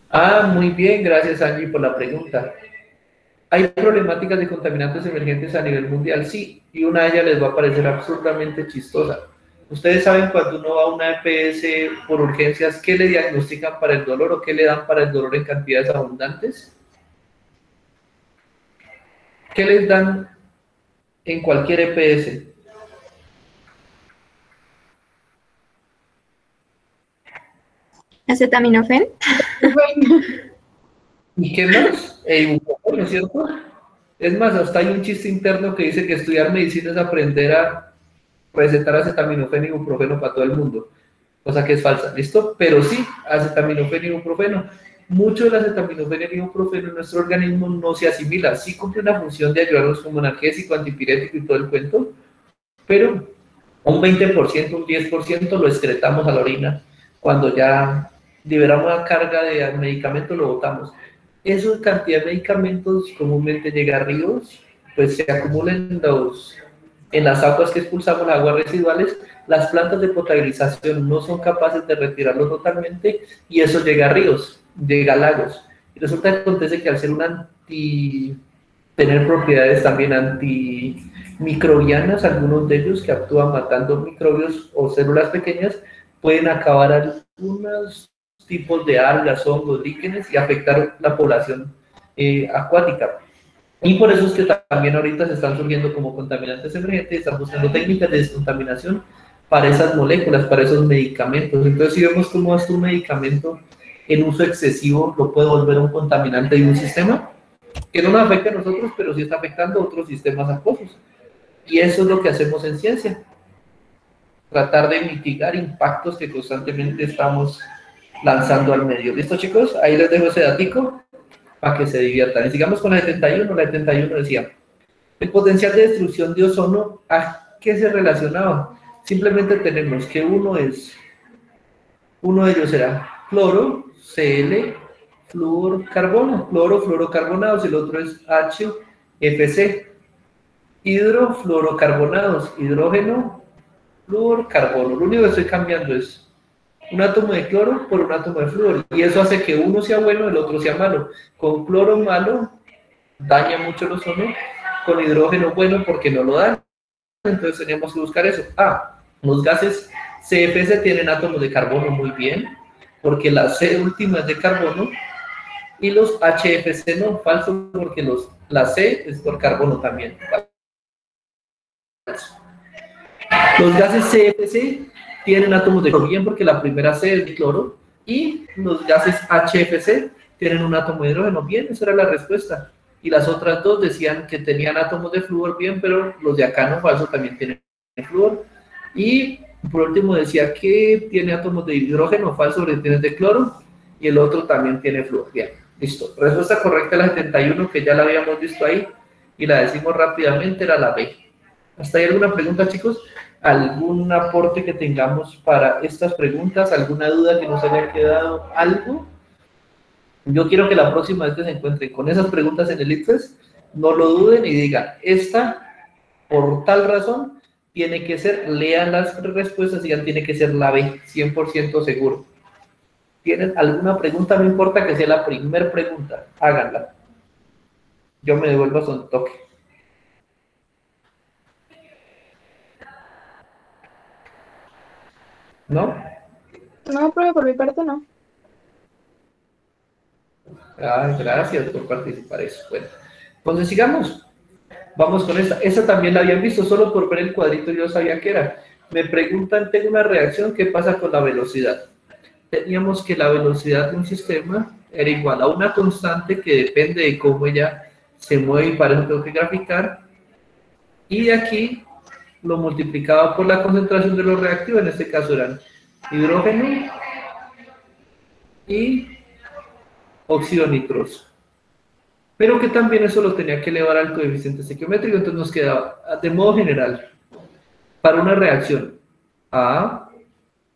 Ah, muy bien, gracias Angie por la pregunta. ¿Hay problemáticas de contaminantes emergentes a nivel mundial? Sí, y una de ellas les va a parecer absurdamente chistosa. Ustedes saben cuando uno va a una EPS por urgencias, ¿qué le diagnostican para el dolor o qué le dan para el dolor en cantidades abundantes? ¿Qué les dan en cualquier EPS? Acetaminofén. ¿Y qué más? ¿No es cierto? Es más, hasta hay un chiste interno que dice que estudiar medicina es aprender a recetar acetaminofén y ibuprofeno para todo el mundo, cosa que es falsa, ¿listo? Pero sí, acetaminofén y ibuprofeno. Mucho del acetaminofén y el ibuprofeno en nuestro organismo no se asimila. Sí cumple una función de ayudarnos como analgésico, antipirético y todo el cuento, pero un 20%, un 10% lo excretamos a la orina. Cuando ya liberamos la carga de medicamentos, lo botamos. Esa cantidad de medicamentos comúnmente llega a ríos, pues se acumulan en las aguas que expulsamos, las aguas residuales. Las plantas de potabilización no son capaces de retirarlo totalmente y eso llega a ríos, llega a lagos. Y resulta que acontece que al ser tener propiedades también antimicrobianas, algunos de ellos que actúan matando microbios o células pequeñas, pueden acabar algunos tipos de algas, hongos, líquenes y afectar la población acuática. Y por eso es que también ahorita se están surgiendo como contaminantes emergentes y están buscando técnicas de descontaminación para esas moléculas, para esos medicamentos. Entonces, si vemos cómo hasta un medicamento en uso excesivo lo puede volver un contaminante de un sistema, que no nos afecta a nosotros, pero sí está afectando a otros sistemas acuosos. Y eso es lo que hacemos en ciencia. Tratar de mitigar impactos que constantemente estamos lanzando al medio. ¿Listo, chicos? Ahí les dejo ese datico para que se diviertan. Y sigamos con la 71. La 71 decía, el potencial de destrucción de ozono, ¿a qué se relacionaba? Simplemente tenemos que uno de ellos era cloro, Cl, flúor, carbono, cloro, fluorocarbonados, y el otro es HFC, hidrofluorocarbonados, hidrógeno, flúor, carbono. Lo único que estoy cambiando es un átomo de cloro por un átomo de flúor, y eso hace que uno sea bueno, el otro sea malo. Con cloro malo daña mucho el ozono, con hidrógeno bueno porque no lo daña. Entonces teníamos que buscar eso. Los gases CFC tienen átomos de carbono muy bien, porque la C última es de carbono, y los HFC no, falso, porque la C es por carbono también. Los gases CFC tienen átomos de cloro bien, porque la primera C es de cloro, y los gases HFC tienen un átomo de hidrógeno bien. Esa era la respuesta. Y las otras dos decían que tenían átomos de flúor bien, pero los de acá no, falso, también tienen flúor. Y por último decía que tiene átomos de hidrógeno, falso, porque tiene de cloro, y el otro también tiene flúor. Bien, listo. Respuesta correcta la 71, que ya la habíamos visto ahí, y la decimos rápidamente, era la B. ¿Hasta ahí alguna pregunta, chicos? ¿Algún aporte que tengamos para estas preguntas? ¿Alguna duda que nos haya quedado? ¿Algo? Yo quiero que la próxima vez que se encuentren con esas preguntas en el ICFES, no lo duden y digan, esta, por tal razón, tiene que ser, lean las respuestas y ya tiene que ser la B, 100% seguro. ¿Tienen alguna pregunta? No importa que sea la primera pregunta, háganla. Yo me devuelvo a su toque. ¿No? No, profe, por mi parte no. Gracias por participar eso. Bueno, entonces sigamos. Vamos con esta. Esta también la habían visto, solo por ver el cuadrito yo sabía que era. Me preguntan, tengo una reacción, ¿qué pasa con la velocidad? Teníamos que la velocidad de un sistema era igual a una constante que depende de cómo ella se mueve, y para eso tengo que graficar. Y de aquí lo multiplicaba por la concentración de los reactivos, en este caso eran hidrógeno y óxido nitroso. Pero que también eso lo tenía que elevar al coeficiente estequiométrico, entonces nos quedaba, de modo general, para una reacción A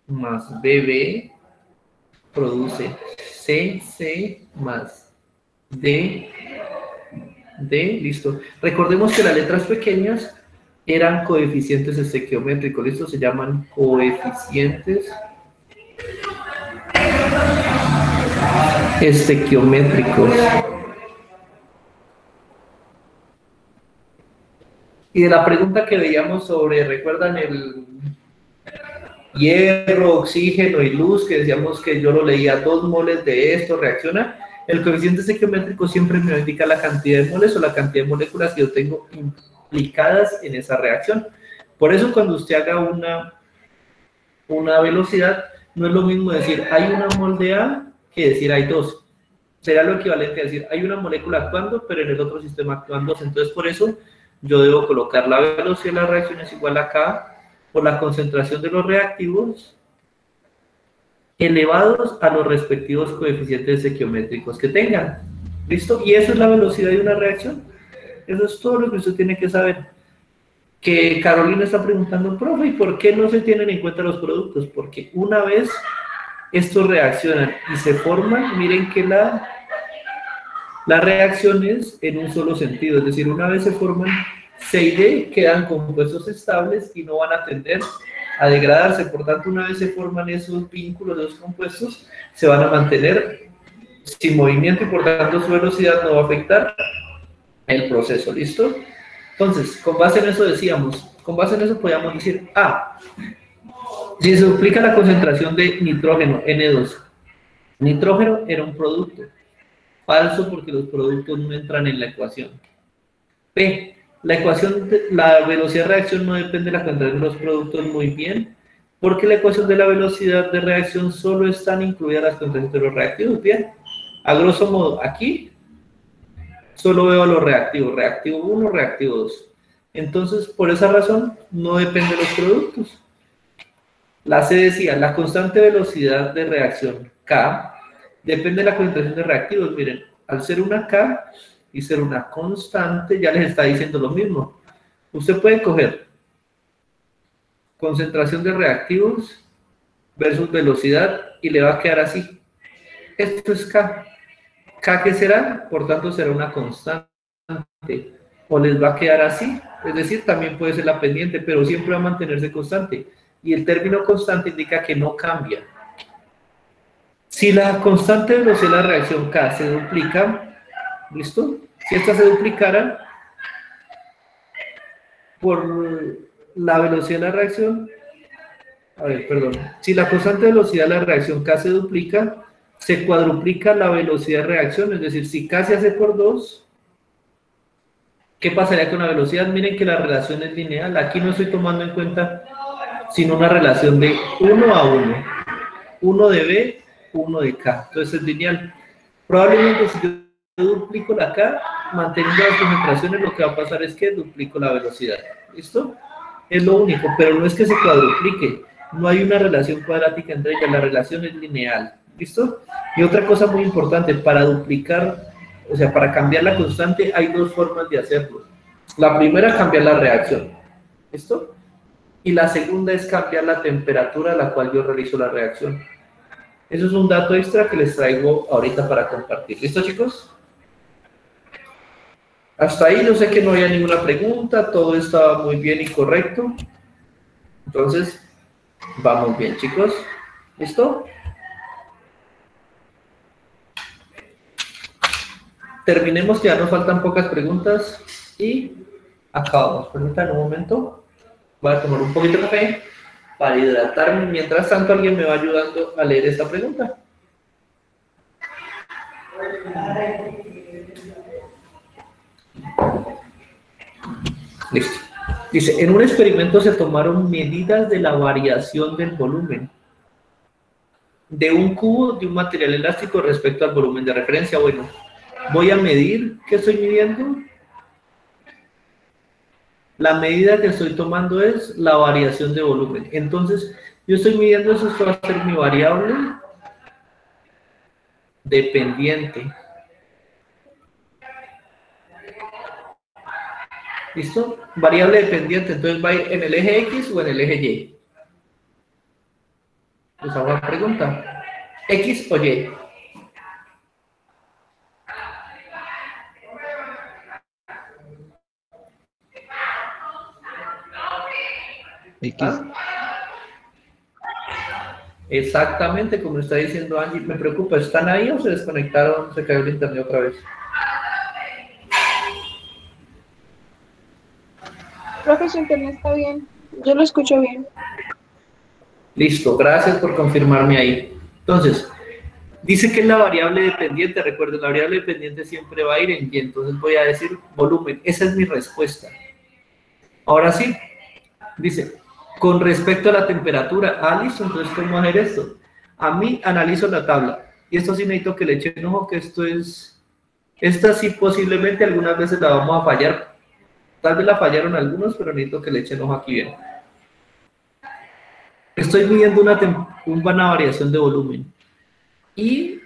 más BB produce CC más D, listo. Recordemos que las letras pequeñas eran coeficientes estequiométricos, listo, se llaman coeficientes estequiométricos. Y de la pregunta que veíamos sobre, ¿recuerdan el hierro, oxígeno y luz? Que decíamos que yo lo leía, 2 moles de esto reacciona. El coeficiente estequiométrico siempre me indica la cantidad de moles o la cantidad de moléculas que yo tengo implicadas en esa reacción. Por eso cuando usted haga una velocidad, no es lo mismo decir hay una mol de A que decir hay 2. Será lo equivalente a decir hay una molécula actuando, pero en el otro sistema actúan 2. Entonces por eso yo debo colocar la velocidad de la reacción es igual a K por la concentración de los reactivos elevados a los respectivos coeficientes estequiométricos que tengan. ¿Listo? Y eso es la velocidad de una reacción. Eso es todo lo que usted tiene que saber. Que Carolina está preguntando, profe, ¿y por qué no se tienen en cuenta los productos? Porque una vez estos reaccionan y se forman, miren que la reacción es en un solo sentido, es decir, una vez se forman C y D, quedan compuestos estables y no van a tender a degradarse. Por tanto, una vez se forman esos vínculos de los compuestos, se van a mantener sin movimiento y por tanto su velocidad no va a afectar el proceso. ¿Listo? Entonces, con base en eso decíamos, con base en eso podíamos decir, si se duplica la concentración de nitrógeno, N2, nitrógeno era un producto. Falso, porque los productos no entran en la ecuación. P, la ecuación, la velocidad de reacción no depende de la cantidad de los productos, muy bien, porque la ecuación de la velocidad de reacción solo están incluidas las concentraciones de los reactivos. Bien, a grosso modo, aquí solo veo los reactivos, reactivo 1, reactivo 2. Entonces, por esa razón, no depende de los productos. La C decía, la constante velocidad de reacción K depende de la concentración de reactivos. Miren, al ser una K y ser una constante, ya les está diciendo lo mismo. Usted puede coger concentración de reactivos versus velocidad y le va a quedar así. Esto es K. ¿K qué será? Por tanto, será una constante. O les va a quedar así. Es decir, también puede ser la pendiente, pero siempre va a mantenerse constante. Y el término constante indica que no cambia. Si la constante de velocidad de la reacción K se duplica, ¿listo? Si esta se duplicara por la velocidad de la reacción, si la constante de velocidad de la reacción K se duplica, se cuadruplica la velocidad de reacción, es decir, si K se hace por 2, ¿qué pasaría con la velocidad? Miren que la relación es lineal, aquí no estoy tomando en cuenta sino una relación de 1 a 1, 1 de B, 1 de K, entonces es lineal. Probablemente si yo duplico la K, manteniendo las concentraciones, lo que va a pasar es que duplico la velocidad, ¿listo? Es lo único, pero no es que se cuadruplique, no hay una relación cuadrática entre ellas, la relación es lineal, ¿listo? Y otra cosa muy importante, para duplicar, o sea, para cambiar la constante, hay dos formas de hacerlo. La primera, cambiar la reacción, ¿listo? Y la segunda es cambiar la temperatura a la cual yo realizo la reacción. Eso es un dato extra que les traigo ahorita para compartir. ¿Listo, chicos? Hasta ahí yo sé que no había ninguna pregunta, todo estaba muy bien y correcto. Entonces, vamos bien, chicos. ¿Listo? Terminemos, que ya nos faltan pocas preguntas y acabamos. Permítanme un momento. Voy a tomar un poquito de café para hidratarme. Mientras tanto, alguien me va ayudando a leer esta pregunta. Listo. Dice, en un experimento se tomaron medidas de la variación del volumen de un cubo de un material elástico respecto al volumen de referencia. Bueno, voy a medir. ¿Qué estoy midiendo? La medida que estoy tomando es la variación de volumen. Entonces, yo estoy midiendo eso, esto va a ser mi variable dependiente. ¿Listo? Variable dependiente, entonces va a ir en el eje X o en el eje Y. Les hago una pregunta. ¿X o Y? X. ¿Ah? Exactamente, como está diciendo Angie, me preocupa, ¿están ahí o se desconectaron, se cayó el internet otra vez? Profe, su internet está bien. Yo lo escucho bien. Listo, gracias por confirmarme ahí. Entonces, dice que es la variable dependiente, recuerden, la variable dependiente siempre va a ir en Y, entonces voy a decir volumen, esa es mi respuesta. Ahora sí, dice, con respecto a la temperatura, listo, entonces, ¿cómo hacer esto? A mí analizo la tabla, y esto sí necesito que le echen ojo, que esta sí posiblemente algunas veces la vamos a fallar, tal vez la fallaron algunos, pero necesito que le echen ojo aquí bien. Estoy midiendo una variación de volumen, y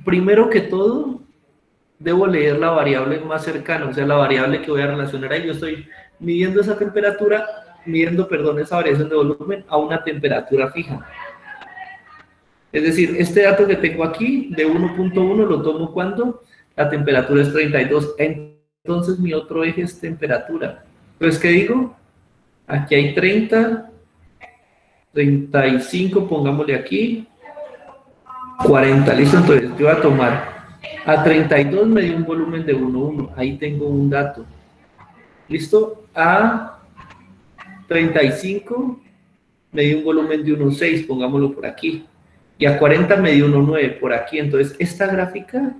primero que todo, debo leer la variable más cercana, o sea, la variable que voy a relacionar ahí. Yo estoy midiendo esa temperatura, esa variación de volumen a una temperatura fija. Es decir, este dato que tengo aquí, de 1.1, lo tomo cuando la temperatura es 32. Entonces, mi otro eje es temperatura. Entonces, ¿qué digo? Aquí hay 30, 35, pongámosle aquí, 40, listo. Entonces, yo voy a tomar a 32 me dio un volumen de 1,1. Ahí tengo un dato. ¿Listo? A 35 me dio un volumen de 1,6, pongámoslo por aquí. Y a 40 me dio 1,9 por aquí. Entonces, esta gráfica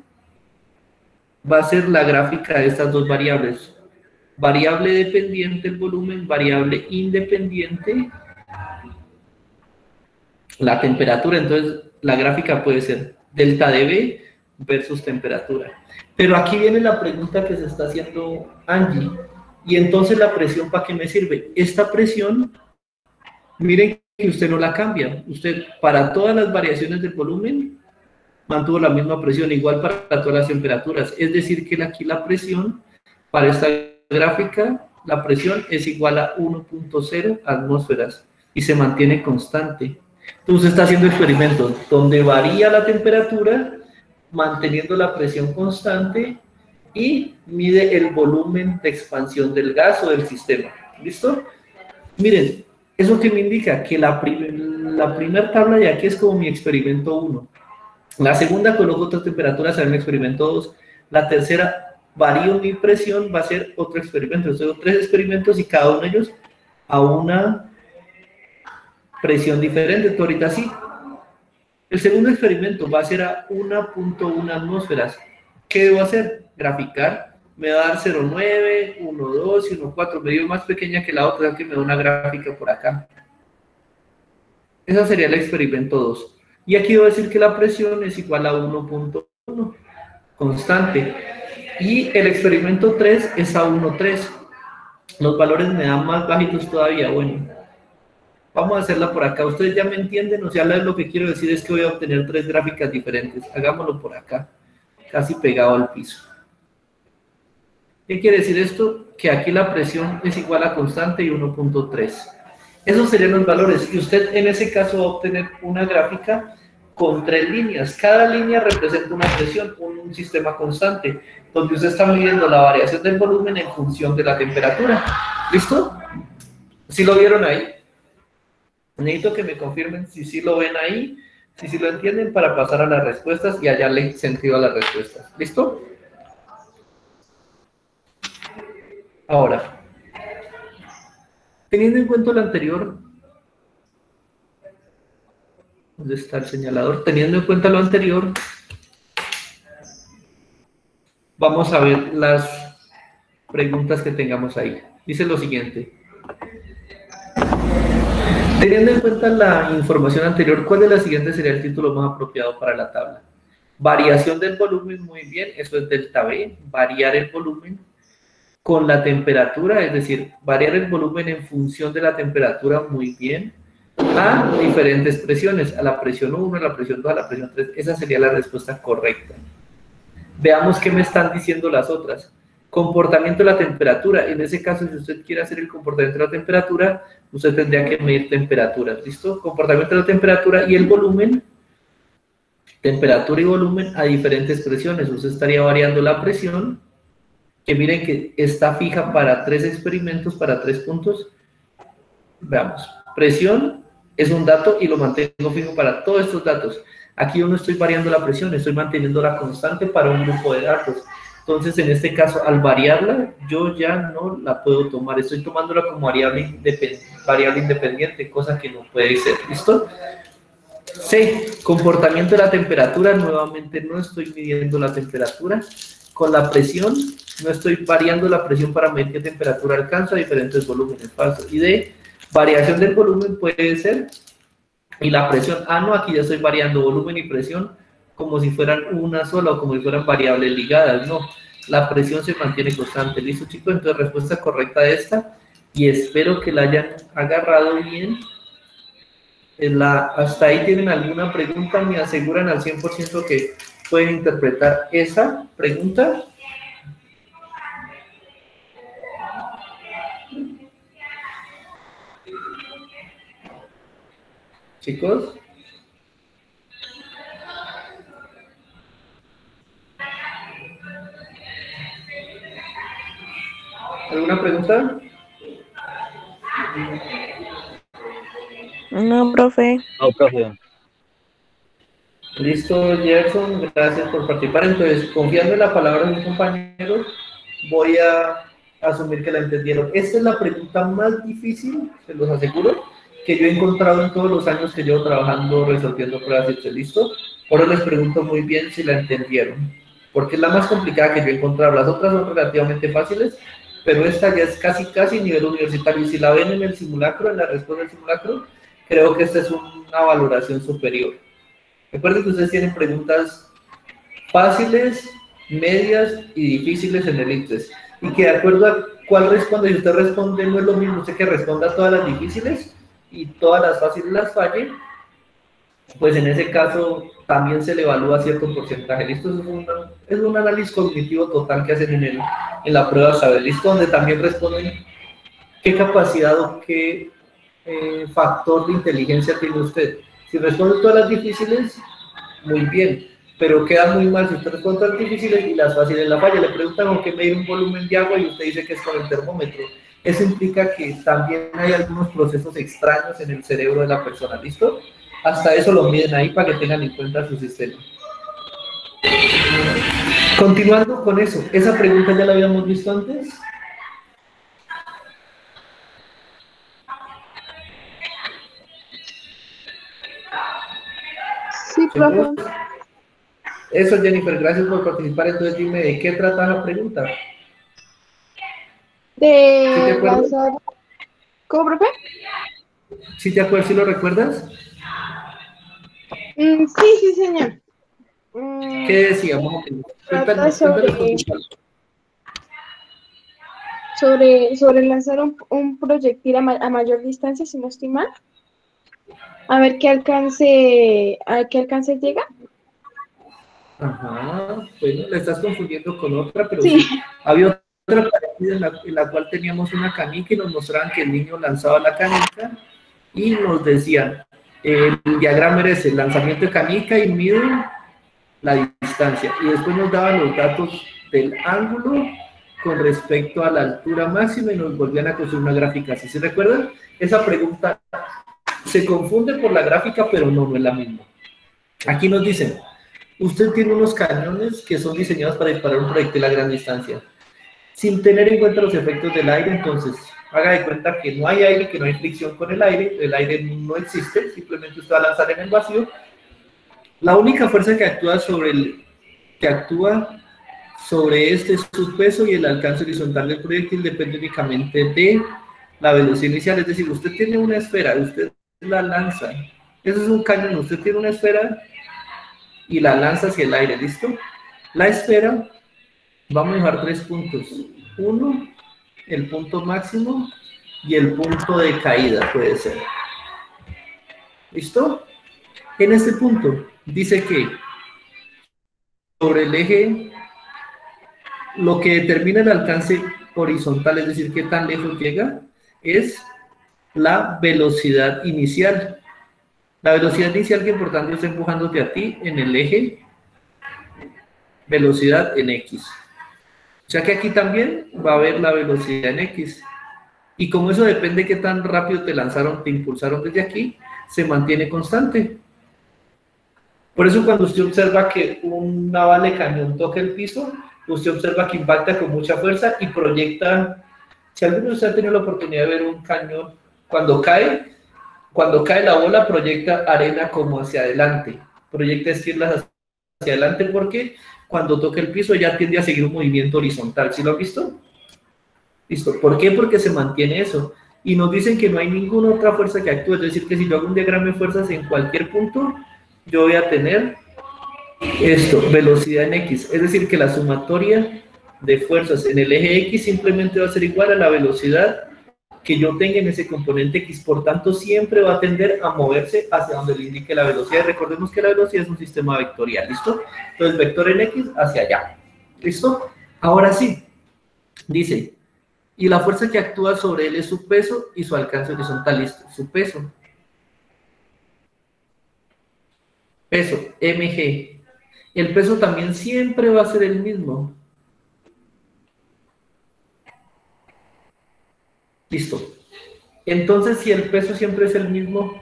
va a ser la gráfica de estas dos variables. Variable dependiente el volumen, variable independiente la temperatura. Entonces, la gráfica puede ser delta de B versus temperatura. Pero aquí viene la pregunta que se está haciendo Angie. Y entonces la presión, ¿para qué me sirve? Esta presión, miren que usted no la cambia. Usted, para todas las variaciones del volumen, mantuvo la misma presión, igual para todas las temperaturas. Es decir, que aquí la presión, para esta gráfica, la presión es igual a 1.0 atmósferas y se mantiene constante. Entonces está haciendo experimentos donde varía la temperatura, manteniendo la presión constante, y mide el volumen de expansión del gas o del sistema. ¿Listo? Miren, ¿eso qué me indica? Que la primera tabla de aquí es como mi experimento 1. La segunda coloco otras temperaturas, será mi experimento 2. La tercera, varío mi presión, va a ser otro experimento. Yo tengo 3 experimentos y cada uno de ellos a una presión diferente. Entonces, ahorita sí. El segundo experimento va a ser a 1.1 atmósferas. ¿Qué debo hacer? Graficar. Me va a dar 0.9, 1.2 y 1.4. Me dio más pequeña que la otra, que me da una gráfica por acá. Ese sería el experimento 2. Y aquí debo decir que la presión es igual a 1.1, constante. Y el experimento 3 es a 1.3. Los valores me dan más bajitos todavía. Bueno, vamos a hacerla por acá. Ustedes ya me entienden, o sea, lo que quiero decir es que voy a obtener 3 gráficas diferentes. Hagámoslo por acá, casi pegado al piso. ¿Qué quiere decir esto? Que aquí la presión es igual a constante y 1.3. Esos serían los valores. Y usted en ese caso va a obtener una gráfica con 3 líneas. Cada línea representa una presión, un sistema constante, donde usted está midiendo la variación del volumen en función de la temperatura. ¿Listo? ¿Sí lo vieron ahí? Necesito que me confirmen si sí lo ven ahí, si sí lo entienden, para pasar a las respuestas y hallarle sentido a las respuestas. ¿Listo? Ahora, teniendo en cuenta lo anterior, ¿dónde está el señalador? Teniendo en cuenta lo anterior, vamos a ver las preguntas que tengamos ahí. Dice lo siguiente. Teniendo en cuenta la información anterior, ¿cuál de las siguientes sería el título más apropiado para la tabla? Variación del volumen, muy bien, eso es delta V, variar el volumen con la temperatura, es decir, variar el volumen en función de la temperatura, muy bien, a diferentes presiones, a la presión 1, a la presión 2, a la presión 3, esa sería la respuesta correcta. Veamos qué me están diciendo las otras. Comportamiento de la temperatura, en ese caso, si usted quiere hacer el comportamiento de la temperatura, usted tendría que medir temperaturas, ¿listo? Comportamiento de la temperatura y el volumen, temperatura y volumen a diferentes presiones, usted estaría variando la presión, que miren que está fija para 3 experimentos, para 3 puntos. Veamos, presión es un dato y lo mantengo fijo para todos estos datos. Aquí yo no estoy variando la presión, estoy manteniendo la constante para un grupo de datos. Entonces, en este caso, al variarla, yo ya no la puedo tomar. Estoy tomándola como variable independiente, cosa que no puede ser. ¿Listo? C, comportamiento de la temperatura. Nuevamente, no estoy midiendo la temperatura. Con la presión, no estoy variando la presión para medir qué temperatura alcanza a diferentes volúmenes. Falso. Y D, variación del volumen puede ser, y la presión, no, aquí ya estoy variando volumen y presión como si fueran una sola o como si fueran variables ligadas. No, la presión se mantiene constante. ¿Listo, chicos? Entonces, respuesta correcta de esta, y espero que la hayan agarrado bien. Hasta ahí tienen alguna pregunta, me aseguran al 100% que pueden interpretar esa pregunta. Chicos. ¿Alguna pregunta? No, profe. No, profe. Listo, Gerson, gracias por participar. Entonces, confiando en la palabra de mis compañeros, voy a asumir que la entendieron. Esta es la pregunta más difícil, se los aseguro, que yo he encontrado en todos los años que llevo trabajando resolviendo pruebas Excel. ¿Listo? Ahora les pregunto muy bien si la entendieron, porque es la más complicada que yo he encontrado. Las otras son relativamente fáciles, pero esta ya es casi nivel universitario. Y si la ven en el simulacro, en la respuesta del simulacro, creo que esta es una valoración superior. Recuerden que ustedes tienen preguntas fáciles, medias y difíciles en el ICFES. y que de acuerdo a cuál responde, si usted responde no es lo mismo usted que responda a todas las difíciles y todas las fáciles las falle, pues en ese caso también se le evalúa cierto porcentaje. ¿Listo? Es un análisis cognitivo total que hacen en la prueba saber, ¿listo? Donde también responden qué capacidad o qué factor de inteligencia tiene usted. Si responde todas las difíciles, muy bien, pero queda muy mal si usted responde todas las difíciles y las fáciles la falla. Le preguntan con qué medir un volumen de agua y usted dice que es con el termómetro. Eso implica que también hay algunos procesos extraños en el cerebro de la persona, ¿listo? Hasta eso lo miden ahí para que tengan en cuenta su sistema. Continuando con eso, esa pregunta ya la habíamos visto antes. Sí, profe. Eso, Jennifer, gracias por participar. Entonces dime, ¿de qué trata la pregunta? ¿Sí te De acuerdas? lanzar... ¿Cómo, profe? ¿Sí te acuerdas? ¿Sí lo recuerdas? Sí, señor. ¿Qué decíamos? Trata Cuéntanos sobre lanzar un proyectil a mayor distancia, si no estoy mal. A ver a qué alcance llega. Ajá, bueno, la estás confundiendo con otra, pero Sí. sí. Había otra parecida en la cual teníamos una canica y nos mostraban que el niño lanzaba la canica y nos decían, el diagrama era ese, lanzamiento de canica y mido la distancia. Y después nos daban los datos del ángulo con respecto a la altura máxima y nos volvían a construir una gráfica así. ¿Se recuerdan? Esa pregunta se confunde por la gráfica, pero no es la misma. Aquí nos dicen, usted tiene unos cañones que son diseñados para disparar un proyectil a gran distancia. Sin tener en cuenta los efectos del aire, entonces, haga de cuenta que no hay aire, que no hay fricción con el aire no existe, simplemente usted va a lanzar en el vacío. La única fuerza que actúa sobre este es su peso y el alcance horizontal del proyectil depende únicamente de la velocidad inicial, es decir, usted tiene una esfera, usted la lanza, eso es un cañón, usted tiene una esfera y la lanza hacia el aire, ¿listo? La esfera, vamos a dejar 3 puntos, uno, el punto máximo y el punto de caída, puede ser, ¿listo? En este punto, dice que sobre el eje, lo que determina el alcance horizontal, es decir, qué tan lejos llega, es la velocidad inicial. La velocidad inicial que por tanto está empujándote a ti en el eje velocidad en X. O sea que aquí también va a haber la velocidad en X. Y como eso depende de qué tan rápido te lanzaron, te impulsaron desde aquí, se mantiene constante. Por eso cuando usted observa que una bala de cañón toca el piso, usted observa que impacta con mucha fuerza y proyecta. Si alguno de ustedes ha tenido la oportunidad de ver un cañón, cuando cae la bola proyecta arena como hacia adelante, proyecta esquirlas hacia adelante porque cuando toca el piso ya tiende a seguir un movimiento horizontal. ¿Sí lo han visto? Listo. ¿Por qué? Porque se mantiene eso. Y nos dicen que no hay ninguna otra fuerza que actúe, es decir, que si yo hago un diagrama de fuerzas en cualquier punto, yo voy a tener esto, velocidad en X, es decir, que la sumatoria de fuerzas en el eje X simplemente va a ser igual a la velocidad que yo tenga en ese componente X, por tanto siempre va a tender a moverse hacia donde le indique la velocidad. Recordemos que la velocidad es un sistema vectorial, ¿listo? Entonces vector en X hacia allá, ¿listo? Ahora sí, dice, y la fuerza que actúa sobre él es su peso y su alcance horizontal, ¿listo? Su peso, mg. El peso también siempre va a ser el mismo. Listo. Entonces, si el peso siempre es el mismo,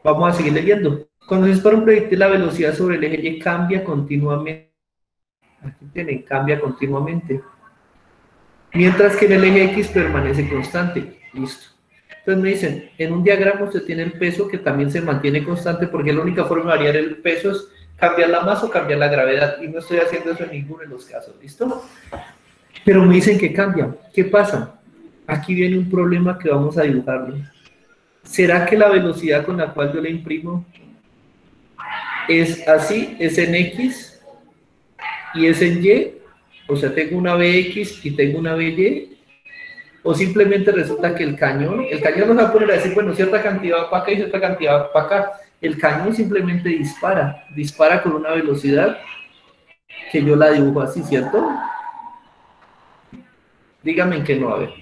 vamos a seguir leyendo. Cuando se dispara un proyectil, la velocidad sobre el eje Y cambia continuamente. Aquí tienen, cambia continuamente. Mientras que en el eje X permanece constante. Listo. Entonces me dicen, en un diagrama usted tiene el peso que también se mantiene constante porque la única forma de variar el peso es cambiar la masa o cambiar la gravedad. Y no estoy haciendo eso en ninguno de los casos. ¿Listo? Pero me dicen que cambia. ¿Qué pasa? Aquí viene un problema que vamos a dibujarlo. ¿Será que la velocidad con la cual yo le imprimo es así, es en X y es en Y? O sea, tengo una BX y tengo una BY, o simplemente resulta que el cañón no se va a poner a decir, bueno, cierta cantidad va para acá y cierta cantidad va para acá. El cañón simplemente dispara con una velocidad que yo la dibujo así, ¿cierto? Dígame en qué no, a ver.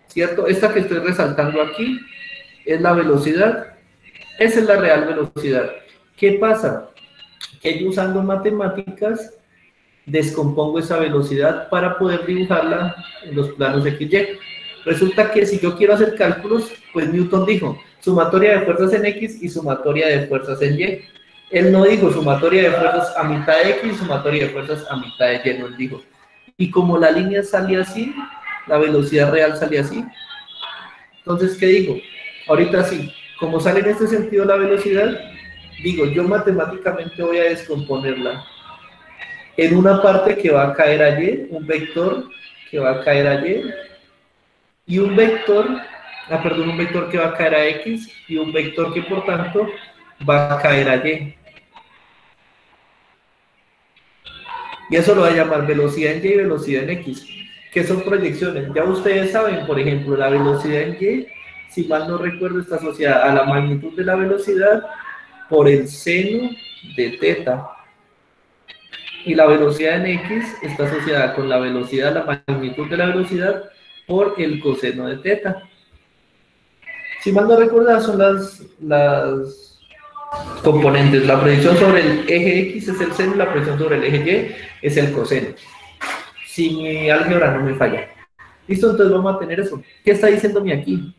¿Cierto? Esta que estoy resaltando aquí es la velocidad. Esa es la real velocidad. ¿Qué pasa? Que yo usando matemáticas descompongo esa velocidad para poder dibujarla en los planos XY. Resulta que si yo quiero hacer cálculos, pues Newton dijo sumatoria de fuerzas en X y sumatoria de fuerzas en Y. Él no dijo sumatoria de fuerzas a mitad de X y sumatoria de fuerzas a mitad de Y, no, él dijo. Y como la línea sale así, la velocidad real sale así. Entonces, ¿qué digo? Ahorita sí, como sale en este sentido la velocidad, digo, yo matemáticamente voy a descomponerla en una parte que va a caer a Y, un vector que va a caer a Y, y un vector que va a caer a X, y un vector que por tanto va a caer a Y. Y eso lo voy a llamar velocidad en Y y velocidad en X, que son proyecciones. Ya ustedes saben, por ejemplo, la velocidad en Y, si mal no recuerdo, está asociada a la magnitud de la velocidad por el seno de teta. Y la velocidad en X está asociada con la velocidad, la magnitud de la velocidad por el coseno de teta. Si mal no recuerdo, son las componentes. La proyección sobre el eje X es el seno y la proyección sobre el eje Y es el coseno. Si mi álgebra no me falla. ¿Listo? Entonces vamos a tener eso. ¿Qué está diciéndome aquí?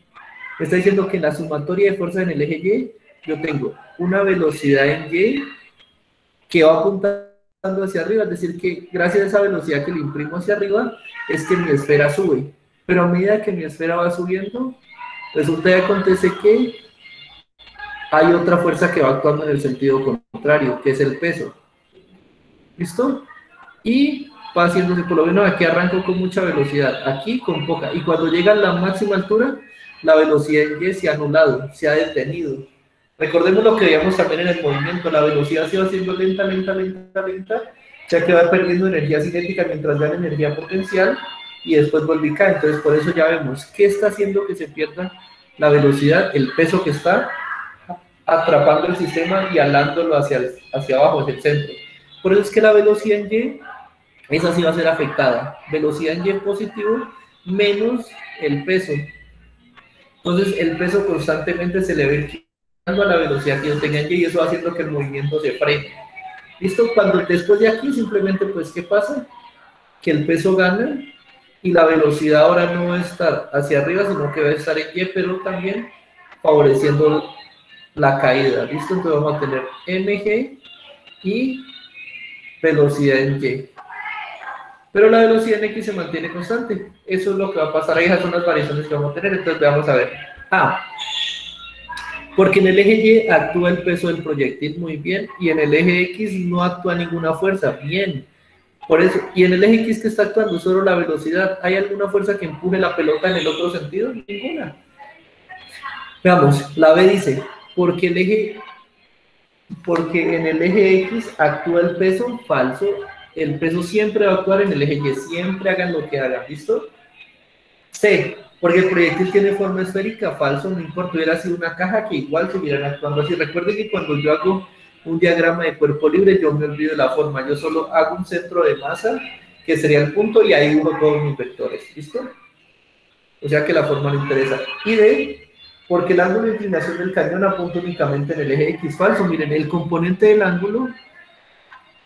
Me está diciendo que en la sumatoria de fuerzas en el eje Y, yo tengo una velocidad en Y que va apuntando hacia arriba, es decir, que gracias a esa velocidad que le imprimo hacia arriba, es que mi esfera sube. Pero a medida que mi esfera va subiendo, resulta y acontece que hay otra fuerza que va actuando en el sentido contrario, que es el peso. ¿Listo? Y va haciéndose, por lo menos aquí arranco con mucha velocidad, aquí con poca, y cuando llega a la máxima altura, la velocidad en Y se ha anulado, se ha detenido. Recordemos lo que veíamos también en el movimiento, la velocidad se va haciendo lenta, ya que va perdiendo energía cinética mientras gana energía potencial, y después vuelve y cae. Entonces por eso ya vemos, ¿qué está haciendo que se pierda la velocidad? El peso que está atrapando el sistema y alándolo hacia abajo, hacia el centro. Por eso es que la velocidad en Y, esa sí va a ser afectada. Velocidad en Y positivo menos el peso. Entonces el peso constantemente se le va quitando a la velocidad que yo tenga en Y, y eso va haciendo que el movimiento se frene. ¿Listo? Cuando después de aquí simplemente, pues, ¿qué pasa? Que el peso gana y la velocidad ahora no va a estar hacia arriba, sino que va a estar en Y, pero también favoreciendo la caída. ¿Listo? Entonces vamos a tener mg y velocidad en Y. Pero la velocidad en X se mantiene constante. Eso es lo que va a pasar. Esas son las variaciones que vamos a tener. Entonces vamos a ver. Porque en el eje Y actúa el peso del proyectil muy bien, y en el eje X no actúa ninguna fuerza. Bien. Por eso, y en el eje X que está actuando solo la velocidad, ¿hay alguna fuerza que empuje la pelota en el otro sentido? Ninguna. Veamos, la B dice, porque en el eje X actúa el peso, falso. El peso siempre va a actuar en el eje Y, siempre hagan lo que hagan, ¿listo? C, porque el proyectil tiene forma esférica, falso, no importa, hubiera sido una caja que igual estuvieran actuando así. Recuerden que cuando yo hago un diagrama de cuerpo libre, yo me olvido de la forma, yo solo hago un centro de masa, que sería el punto, y ahí dibujo todos mis vectores, ¿listo? O sea que la forma no interesa. Y D, porque el ángulo de inclinación del cañón apunta únicamente en el eje X, falso. Miren, el componente del ángulo,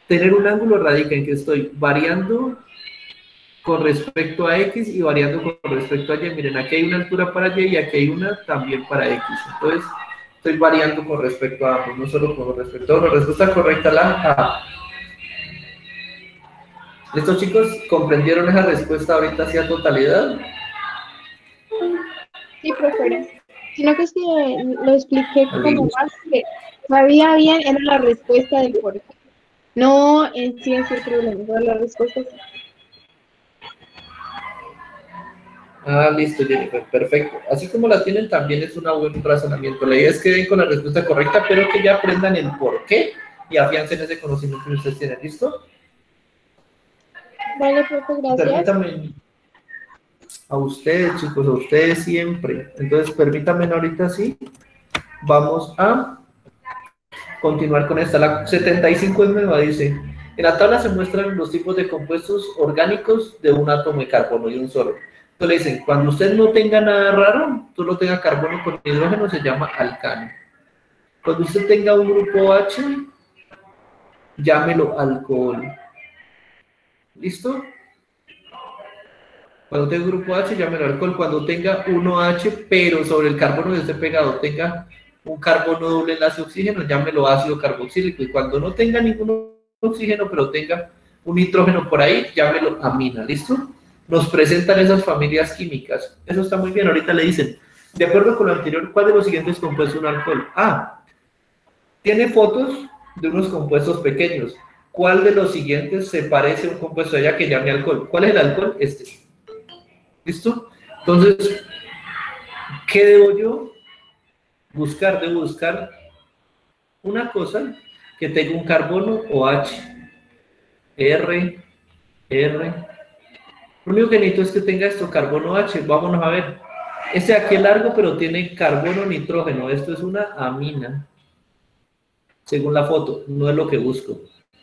tener un ángulo radica en que estoy variando con respecto a X y variando con respecto a Y. Miren, aquí hay una altura para Y y aquí hay una también para X. Entonces, estoy variando con respecto a ambos, no solo con respecto a uno. Respuesta correcta, la A. ¿Listo, chicos? ¿Comprendieron esa respuesta ahorita hacia totalidad? Sí, profe. Sino que es que lo expliqué como más que sabía bien, era la respuesta del por qué. No en sí es el problema, pero la respuesta sí. Listo, Jennifer, perfecto. Así como la tienen, también es un buen razonamiento. La idea es que den con la respuesta correcta, pero que ya aprendan el por qué y afiancen ese conocimiento que ustedes tienen. ¿Listo? Vale, profe, gracias. Permítame, a ustedes, chicos, a ustedes siempre. Entonces, permítanme ahorita sí. Vamos a continuar con esta. La 75 es nueva, dice. En la tabla se muestran los tipos de compuestos orgánicos de un átomo de carbono y un solo. Entonces le dicen, cuando usted no tenga nada raro, solo tenga carbono con hidrógeno, se llama alcano. Cuando usted tenga un grupo H, llámelo alcohol. ¿Listo? Cuando tenga un grupo H, llámelo alcohol. Cuando tenga 1H, pero sobre el carbono que esté pegado tenga un carbono doble enlace oxígeno, llámelo ácido carboxílico. Y cuando no tenga ningún oxígeno, pero tenga un nitrógeno por ahí, llámelo amina. ¿Listo? Nos presentan esas familias químicas. Eso está muy bien. Ahorita le dicen, de acuerdo con lo anterior, ¿cuál de los siguientes compuestos es un alcohol? Ah, tiene fotos de unos compuestos pequeños. ¿Cuál de los siguientes se parece a un compuesto allá que llame alcohol? ¿Cuál es el alcohol? Este. ¿Listo? Entonces, ¿qué debo yo buscar? Debo buscar una cosa que tenga un carbono OH. R. Lo único que necesito es que tenga esto, carbono H. Vámonos a ver. Este aquí es largo, pero tiene carbono nitrógeno. Esto es una amina. Según la foto, no es lo que busco.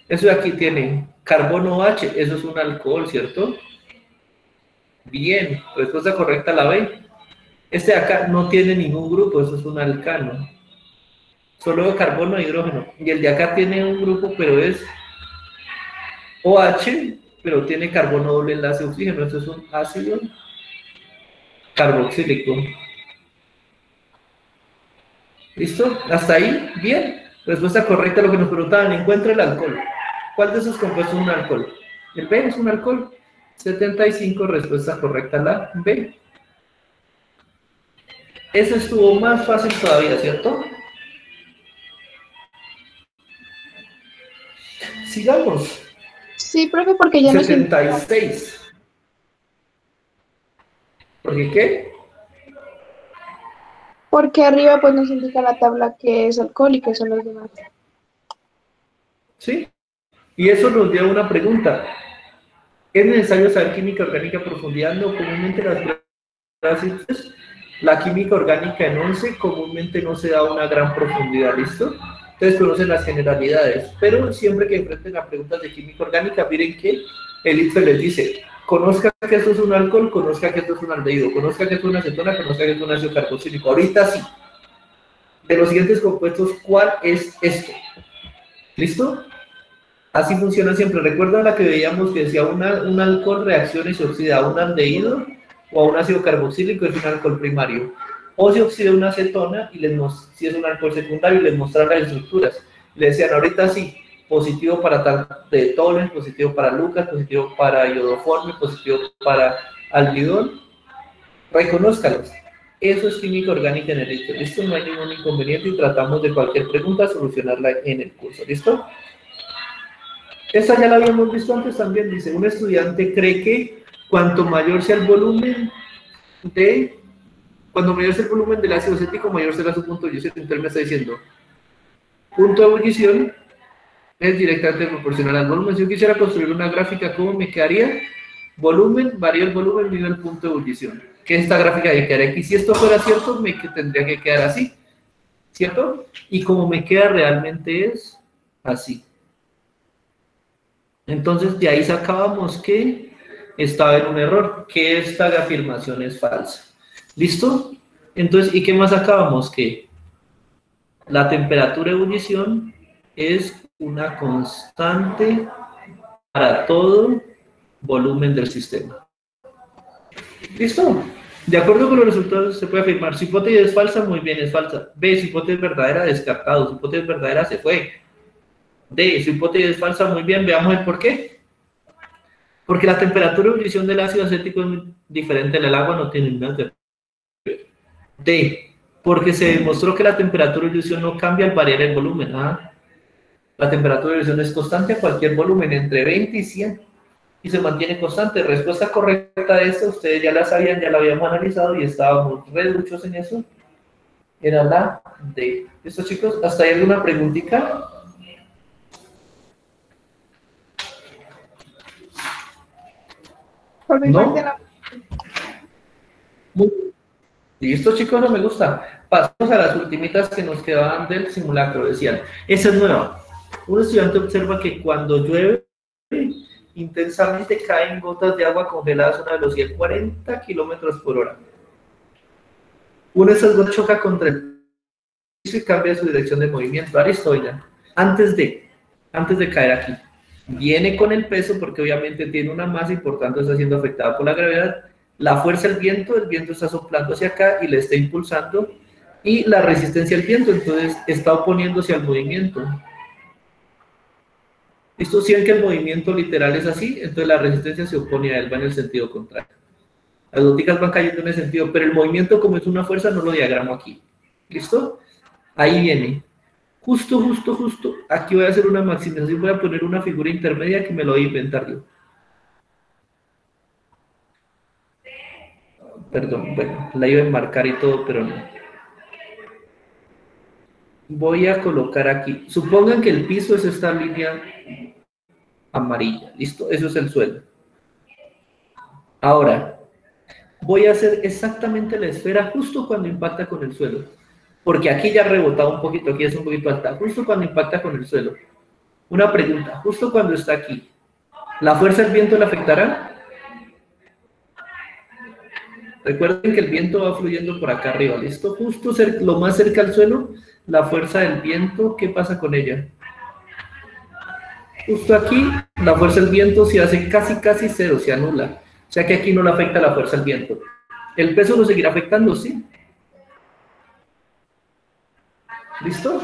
Eso de aquí tiene carbono H, eso es un alcohol, ¿cierto? Bien, respuesta correcta la B. Este de acá no tiene ningún grupo, eso es un alcano. Solo carbono e hidrógeno. Y el de acá tiene un grupo, pero es OH, pero tiene carbono doble enlace oxígeno. Esto es un ácido carboxílico. ¿Listo? ¿Hasta ahí? Bien. Respuesta correcta a lo que nos preguntaban. Encuentra el alcohol. ¿Cuál de esos compuestos es un alcohol? El B es un alcohol. 75, respuesta correcta la B. Eso estuvo más fácil todavía, ¿cierto? Sigamos. Sí, profe, porque ya no sé. 76. ¿Por qué qué? Porque arriba pues nos indica la tabla que es alcohol y que son los demás. ¿Sí? Y eso nos lleva a una pregunta. ¿Es necesario saber química orgánica a profundidad? No, comúnmente las pruebas, la química orgánica en 11 comúnmente no se da a una gran profundidad, ¿listo? Entonces conocen las generalidades, pero siempre que enfrenten a preguntas de química orgánica, miren que el ITFE les dice, conozca que esto es un alcohol, conozca que esto es un aldehído, conozca que esto es una acetona, conozca que esto es un ácido carboxílico. Ahorita sí. De los siguientes compuestos, ¿cuál es esto? ¿Listo? Así funciona siempre. ¿Recuerdan la que veíamos que decía un alcohol reacciona y se oxida a un aldehído o a un ácido carboxílico? Es un alcohol primario. O se oxida una acetona y si es un alcohol secundario y les mostraron las estructuras. Le decían, ahorita sí, positivo para de Tolen, positivo para Lucas, positivo para iodoforme, positivo para almidón. Reconózcalos. Eso es química orgánica en el ITFE. ¿Listo? No hay ningún inconveniente y tratamos de cualquier pregunta solucionarla en el curso. ¿Listo? Esta ya la habíamos visto antes también. Dice, un estudiante cree que cuanto mayor sea el volumen del ácido acético, mayor será su punto de ebullición. Entonces me está diciendo, punto de ebullición es directamente proporcional al volumen. Si yo quisiera construir una gráfica, ¿cómo me quedaría? Volumen, varía el volumen, mide el punto de ebullición. ¿Qué es esta gráfica que quedaría aquí? Si esto fuera cierto, tendría que quedar así, ¿cierto? Y como me queda realmente es así. Entonces, de ahí sacábamos que estaba en un error, que esta afirmación es falsa. ¿Listo? Entonces, ¿y qué más sacábamos? Que la temperatura de ebullición es una constante para todo volumen del sistema. ¿Listo? De acuerdo con los resultados se puede afirmar, su hipótesis es falsa, muy bien, es falsa. B, su hipótesis verdadera, descartado. Su hipótesis verdadera se fue. D, su hipótesis es falsa, muy bien, veamos el por qué. Porque la temperatura de ebullición del ácido acético es muy diferente del agua, no tiene nada que ver. D, porque se demostró que la temperatura de ebullición no cambia al variar el volumen. La temperatura de ebullición es constante a cualquier volumen, entre 20 y 100, y se mantiene constante. Respuesta correcta de esto, ustedes ya la sabían, ya la habíamos analizado y estábamos reduchos en eso. Era la D. ¿Listo, chicos? ¿Hasta ahí alguna preguntita? Por mi ¿No? parte, no. Muy bien. Listo, chicos, no me gusta. Pasamos a las ultimitas que nos quedaban del simulacro. Decían, esa es nueva. Un estudiante observa que cuando llueve intensamente caen gotas de agua congeladas a una velocidad de 40 kilómetros por hora. Una de esas gotas choca contra el piso y cambia su dirección de movimiento. Ahora estoy ya. Antes de caer aquí, viene con el peso porque obviamente tiene una masa y por tanto está siendo afectada por la gravedad. La fuerza del viento, el viento está soplando hacia acá y le está impulsando, y la resistencia al viento, entonces está oponiéndose al movimiento. Esto sí, que el movimiento literal es así, entonces la resistencia se opone a él, va en el sentido contrario. Las goticas van cayendo en ese sentido, pero el movimiento, como es una fuerza, no lo diagramo aquí. ¿Listo? Ahí viene. Justo, aquí voy a hacer una maximización, voy a poner una figura intermedia que me lo voy a inventar yo. Perdón, bueno, la iba a enmarcar y todo, pero no. Voy a colocar aquí. Supongan que el piso es esta línea amarilla. ¿Listo? Eso es el suelo. Ahora, voy a hacer exactamente la esfera justo cuando impacta con el suelo. Porque aquí ya ha rebotado un poquito, aquí es un poquito alta. Justo cuando impacta con el suelo. Una pregunta, justo cuando está aquí, ¿la fuerza del viento le afectará? Recuerden que el viento va fluyendo por acá arriba, ¿listo? Justo lo más cerca al suelo, la fuerza del viento, ¿qué pasa con ella? Justo aquí, la fuerza del viento se hace casi cero, se anula. O sea que aquí no le afecta la fuerza del viento. ¿El peso lo seguirá afectando? Sí. ¿Listo?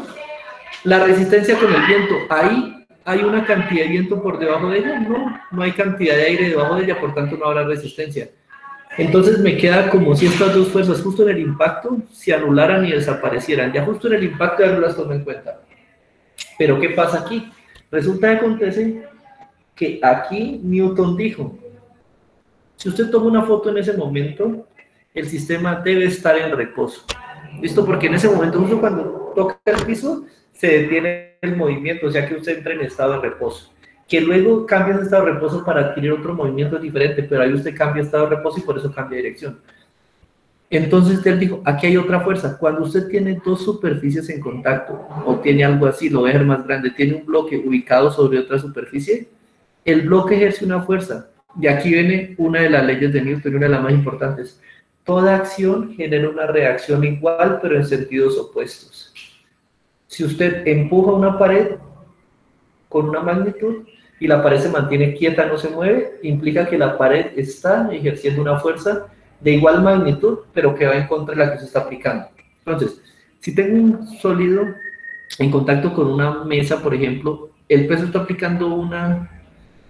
La resistencia con el viento, ahí hay una cantidad de viento por debajo de ella. No hay cantidad de aire debajo de ella, por tanto no habrá resistencia. Entonces me queda como si estas dos fuerzas justo en el impacto se anularan y desaparecieran. Ya justo en el impacto ya no las tomo en cuenta. Pero ¿qué pasa aquí? Resulta que acontece que aquí Newton dijo, si usted toma una foto en ese momento, el sistema debe estar en reposo. ¿Listo? Porque en ese momento, justo cuando toca el piso, se detiene el movimiento, o sea que usted entra en estado de reposo. Que luego cambia ese estado de reposo para adquirir otro movimiento diferente, pero ahí usted cambia estado de reposo y por eso cambia dirección. Entonces él dijo, aquí hay otra fuerza. Cuando usted tiene dos superficies en contacto, o tiene algo así, lo voy a dejar más grande, tiene un bloque ubicado sobre otra superficie, el bloque ejerce una fuerza. Y aquí viene una de las leyes de Newton, una de las más importantes. Toda acción genera una reacción igual, pero en sentidos opuestos. Si usted empuja una pared con una magnitud y la pared se mantiene quieta, no se mueve, implica que la pared está ejerciendo una fuerza de igual magnitud, pero que va en contra de la que se está aplicando. Entonces, si tengo un sólido en contacto con una mesa, por ejemplo, el peso está aplicando una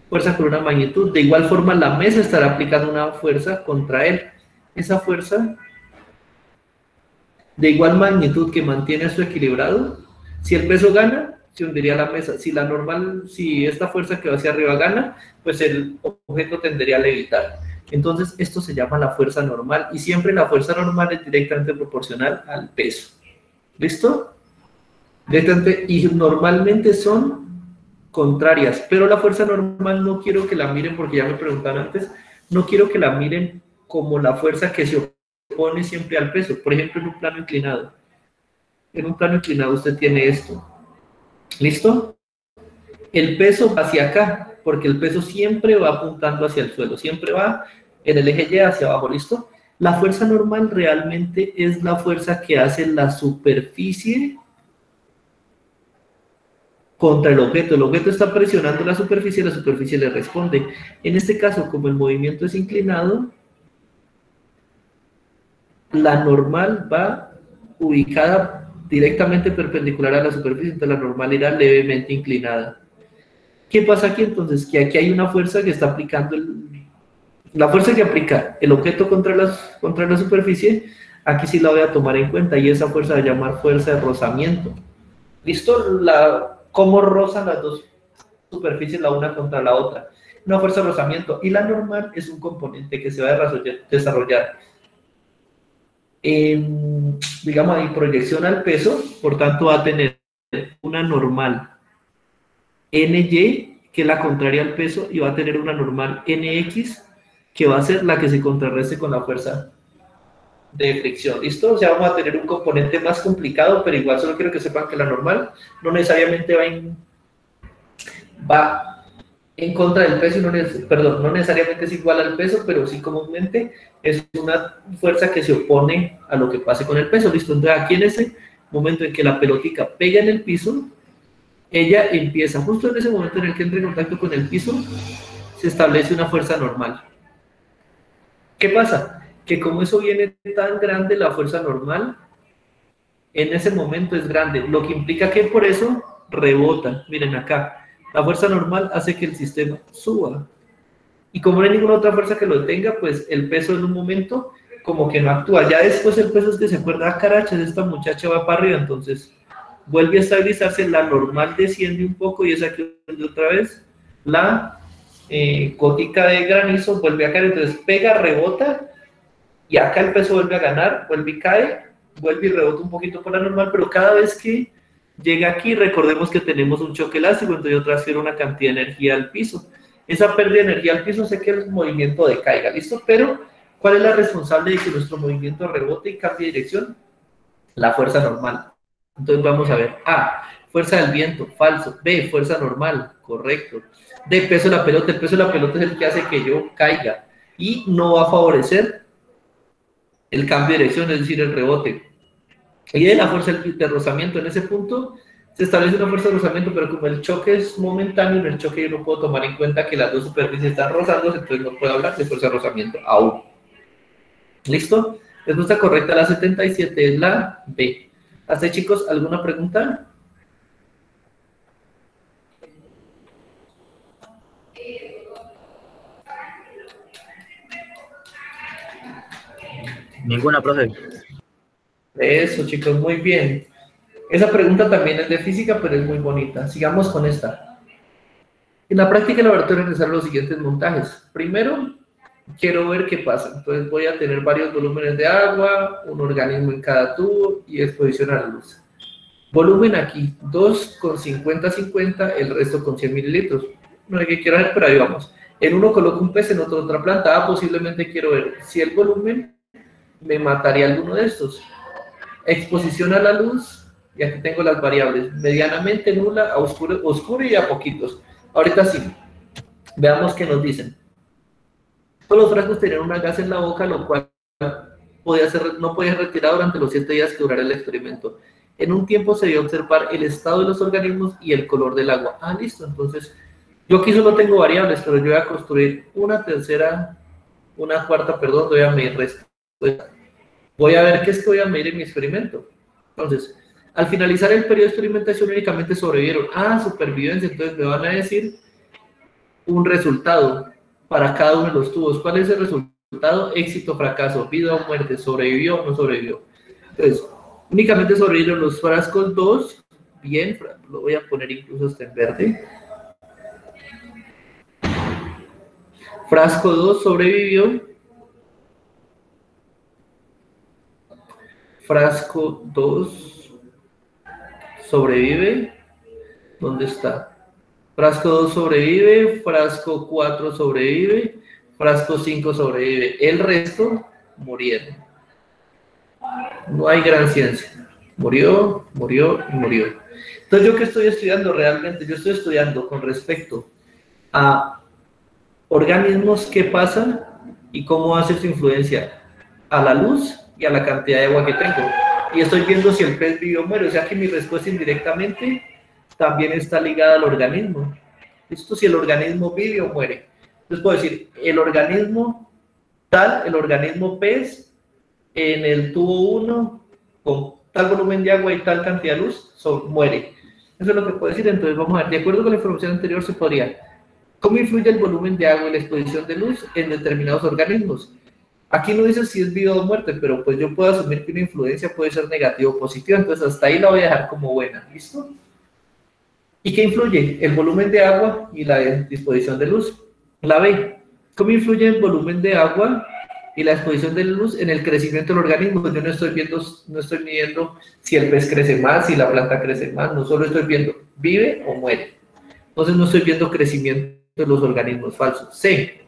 fuerza con una magnitud, de igual forma la mesa estará aplicando una fuerza contra él. Esa fuerza de igual magnitud que mantiene esto equilibrado, si el peso gana, se hundiría la mesa. Si esta fuerza que va hacia arriba gana, pues el objeto tendería a levitar. Entonces, esto se llama la fuerza normal, y siempre la fuerza normal es directamente proporcional al peso. ¿Listo? Y normalmente son contrarias, pero la fuerza normal no quiero que la miren, porque ya me preguntaron antes, no quiero que la miren como la fuerza que se opone siempre al peso. Por ejemplo, en un plano inclinado. En un plano inclinado usted tiene esto. ¿Listo? El peso va hacia acá, porque el peso siempre va apuntando hacia el suelo, siempre va en el eje Y hacia abajo, ¿listo? La fuerza normal realmente es la fuerza que hace la superficie contra el objeto. El objeto está presionando la superficie le responde. En este caso, como el movimiento es inclinado, la normal va ubicada directamente perpendicular a la superficie, entonces la normal irá levemente inclinada. ¿Qué pasa aquí entonces? Que aquí hay una fuerza que está aplicando, la fuerza que aplica el objeto contra la superficie, aquí sí la voy a tomar en cuenta, y esa fuerza se va a llamar fuerza de rozamiento. ¿Listo? ¿Cómo rozan las dos superficies la una contra la otra? Una fuerza de rozamiento, y la normal es un componente que se va a desarrollar digamos, en proyección al peso, por tanto va a tener una normal NY, que es la contraria al peso, y va a tener una normal NX, que va a ser la que se contrarreste con la fuerza de fricción. ¿Listo? O sea, vamos a tener un componente más complicado, pero igual solo quiero que sepan que la normal no necesariamente va en contra del peso, no necesariamente es igual al peso, pero sí comúnmente es una fuerza que se opone a lo que pase con el peso. ¿Listo? Entonces aquí en ese momento en que la pelotica pega en el piso, ella empieza, justo en ese momento en el que entra en contacto con el piso, se establece una fuerza normal. ¿Qué pasa? Que como eso viene tan grande, la fuerza normal, en ese momento es grande, lo que implica que por eso rebota. Miren acá, la fuerza normal hace que el sistema suba. Y como no hay ninguna otra fuerza que lo detenga, pues el peso en un momento como que no actúa. Ya después el peso es que se acuerda, carachas, esta muchacha va para arriba, entonces vuelve a estabilizarse, la normal desciende un poco y es aquí donde otra vez la gótica de granizo vuelve a caer, entonces pega, rebota, y acá el peso vuelve a ganar, vuelve y cae, vuelve y rebota un poquito por la normal, pero cada vez que llega aquí, recordemos que tenemos un choque elástico, entonces yo transfiero una cantidad de energía al piso. Esa pérdida de energía al piso hace que el movimiento decaiga, ¿listo? Pero, ¿cuál es la responsable de que nuestro movimiento rebote y cambie de dirección? La fuerza normal. Entonces vamos a ver, A, fuerza del viento, falso. B, fuerza normal, correcto. D, peso de la pelota, el peso de la pelota es el que hace que yo caiga y no va a favorecer el cambio de dirección, es decir, el rebote. Y de la fuerza de rozamiento, en ese punto se establece una fuerza de rozamiento, pero como el choque es momentáneo, en el choque yo no puedo tomar en cuenta que las dos superficies están rozándose, entonces no puedo hablar de fuerza de rozamiento aún. ¿Listo? Respuesta correcta, la 77 es la B. ¿Hasta ahí, chicos, alguna pregunta? Ninguna, profe. Eso, chicos, muy bien. Esa pregunta también es de física, pero es muy bonita. Sigamos con esta. En la práctica del laboratorio realizar los siguientes montajes. Primero, quiero ver qué pasa. Entonces voy a tener varios volúmenes de agua, un organismo en cada tubo y exposición a la luz. Volumen aquí, 2 con 50-50, el resto con 100 mililitros. No hay que quiero ver, pero ahí vamos. En uno coloco un pez, en otro otra planta. Posiblemente quiero ver si el volumen me mataría alguno de estos. Exposición a la luz, y aquí tengo las variables, medianamente nula, a oscuro y a poquitos. Ahorita sí, veamos qué nos dicen. Todos los frascos tenían una gasa en la boca, lo cual no podía ser retirado durante los 7 días que durara el experimento. En un tiempo se dio a observar el estado de los organismos y el color del agua. Ah, listo, entonces, yo aquí solo tengo variables, pero yo voy a construir una cuarta, voy a medir respuesta. Voy a ver qué es que voy a medir en mi experimento. Entonces, al finalizar el periodo de experimentación únicamente sobrevivieron. Ah, supervivencia, entonces me van a decir un resultado para cada uno de los tubos. ¿Cuál es el resultado? Éxito, fracaso, vida o muerte, sobrevivió o no sobrevivió. Entonces, únicamente sobrevivieron los frascos 2, bien, lo voy a poner incluso hasta en verde. Frasco 2 sobrevivió. Frasco 2 sobrevive. ¿Dónde está? Frasco 2 sobrevive, frasco 4 sobrevive, frasco 5 sobrevive. El resto murieron. No hay gran ciencia. Murió, murió y murió. Entonces, ¿yo qué estoy estudiando realmente? Yo estoy estudiando con respecto a organismos, qué pasa y cómo hace su influencia a la luz y a la cantidad de agua que tengo. Y estoy viendo si el pez vive o muere. O sea que mi respuesta indirectamente también está ligada al organismo. Esto si el organismo vive o muere. Entonces puedo decir, el organismo tal, el organismo pez, en el tubo 1, con tal volumen de agua y tal cantidad de luz, muere. Eso es lo que puedo decir. Entonces vamos a ver, de acuerdo con la información anterior se podría, ¿cómo influye el volumen de agua y la exposición de luz en determinados organismos? Aquí no dice si es vida o muerte, pero pues yo puedo asumir que una influencia puede ser negativa o positiva, entonces hasta ahí la voy a dejar como buena, ¿listo? ¿Y qué influye? El volumen de agua y la disposición de luz. La B, ¿cómo influye el volumen de agua y la exposición de luz en el crecimiento del organismo? Yo no estoy midiendo si el pez crece más, si la planta crece más, no solo estoy viendo vive o muere. Entonces no estoy viendo crecimiento de los organismos falsos. C,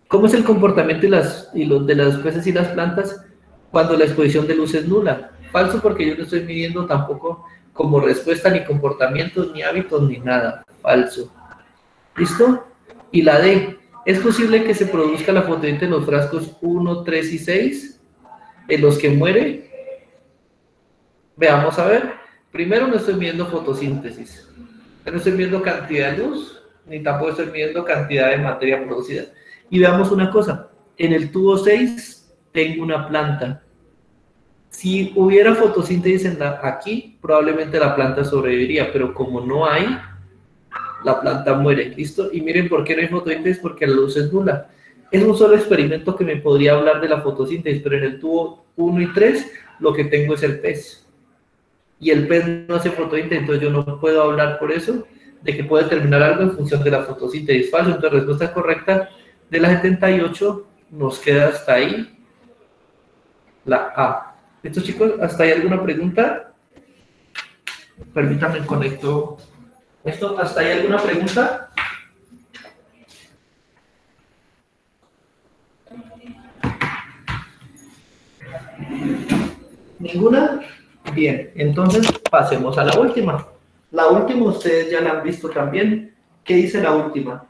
¿Cómo es el comportamiento de los peces y las plantas cuando la exposición de luz es nula? Falso, porque yo no estoy midiendo tampoco como respuesta ni comportamientos, ni hábitos, ni nada. Falso. ¿Listo? Y la D. ¿Es posible que se produzca la fotosíntesis en los frascos 1, 3 y 6? ¿En los que muere? Veamos a ver. Primero no estoy midiendo fotosíntesis. No estoy midiendo cantidad de luz, ni tampoco estoy midiendo cantidad de materia producida. Y veamos una cosa. En el tubo 6 tengo una planta. Si hubiera fotosíntesis aquí, probablemente la planta sobreviviría, pero como no hay, la planta muere. ¿Listo? Y miren por qué no hay fotosíntesis, porque la luz es nula. Es un solo experimento que me podría hablar de la fotosíntesis, pero en el tubo 1 y 3 lo que tengo es el pez. Y el pez no hace fotosíntesis, entonces yo no puedo hablar por eso de que puede determinar algo en función de la fotosíntesis. Falso. Entonces, la respuesta correcta de la 78 nos queda hasta ahí la A. ¿Listo, chicos? ¿Hasta ahí alguna pregunta? Permítanme conecto esto. ¿Hasta ahí alguna pregunta? ¿Ninguna? Bien, entonces pasemos a la última. La última ustedes ya la han visto también. ¿Qué dice la última?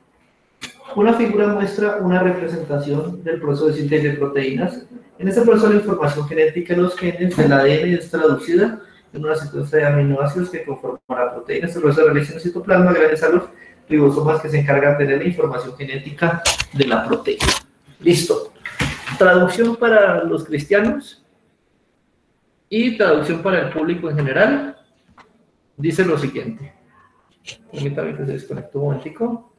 Una figura muestra una representación del proceso de síntesis de proteínas. En este proceso la información genética de los genes del ADN es traducida en una secuencia de aminoácidos que conforman la proteína. Este proceso se realiza en el citoplasma gracias a los ribosomas que se encargan de tener la información genética de la proteína. Listo. Traducción para los cristianos y traducción para el público en general. Dice lo siguiente. Permítame que se desconecte un momentico.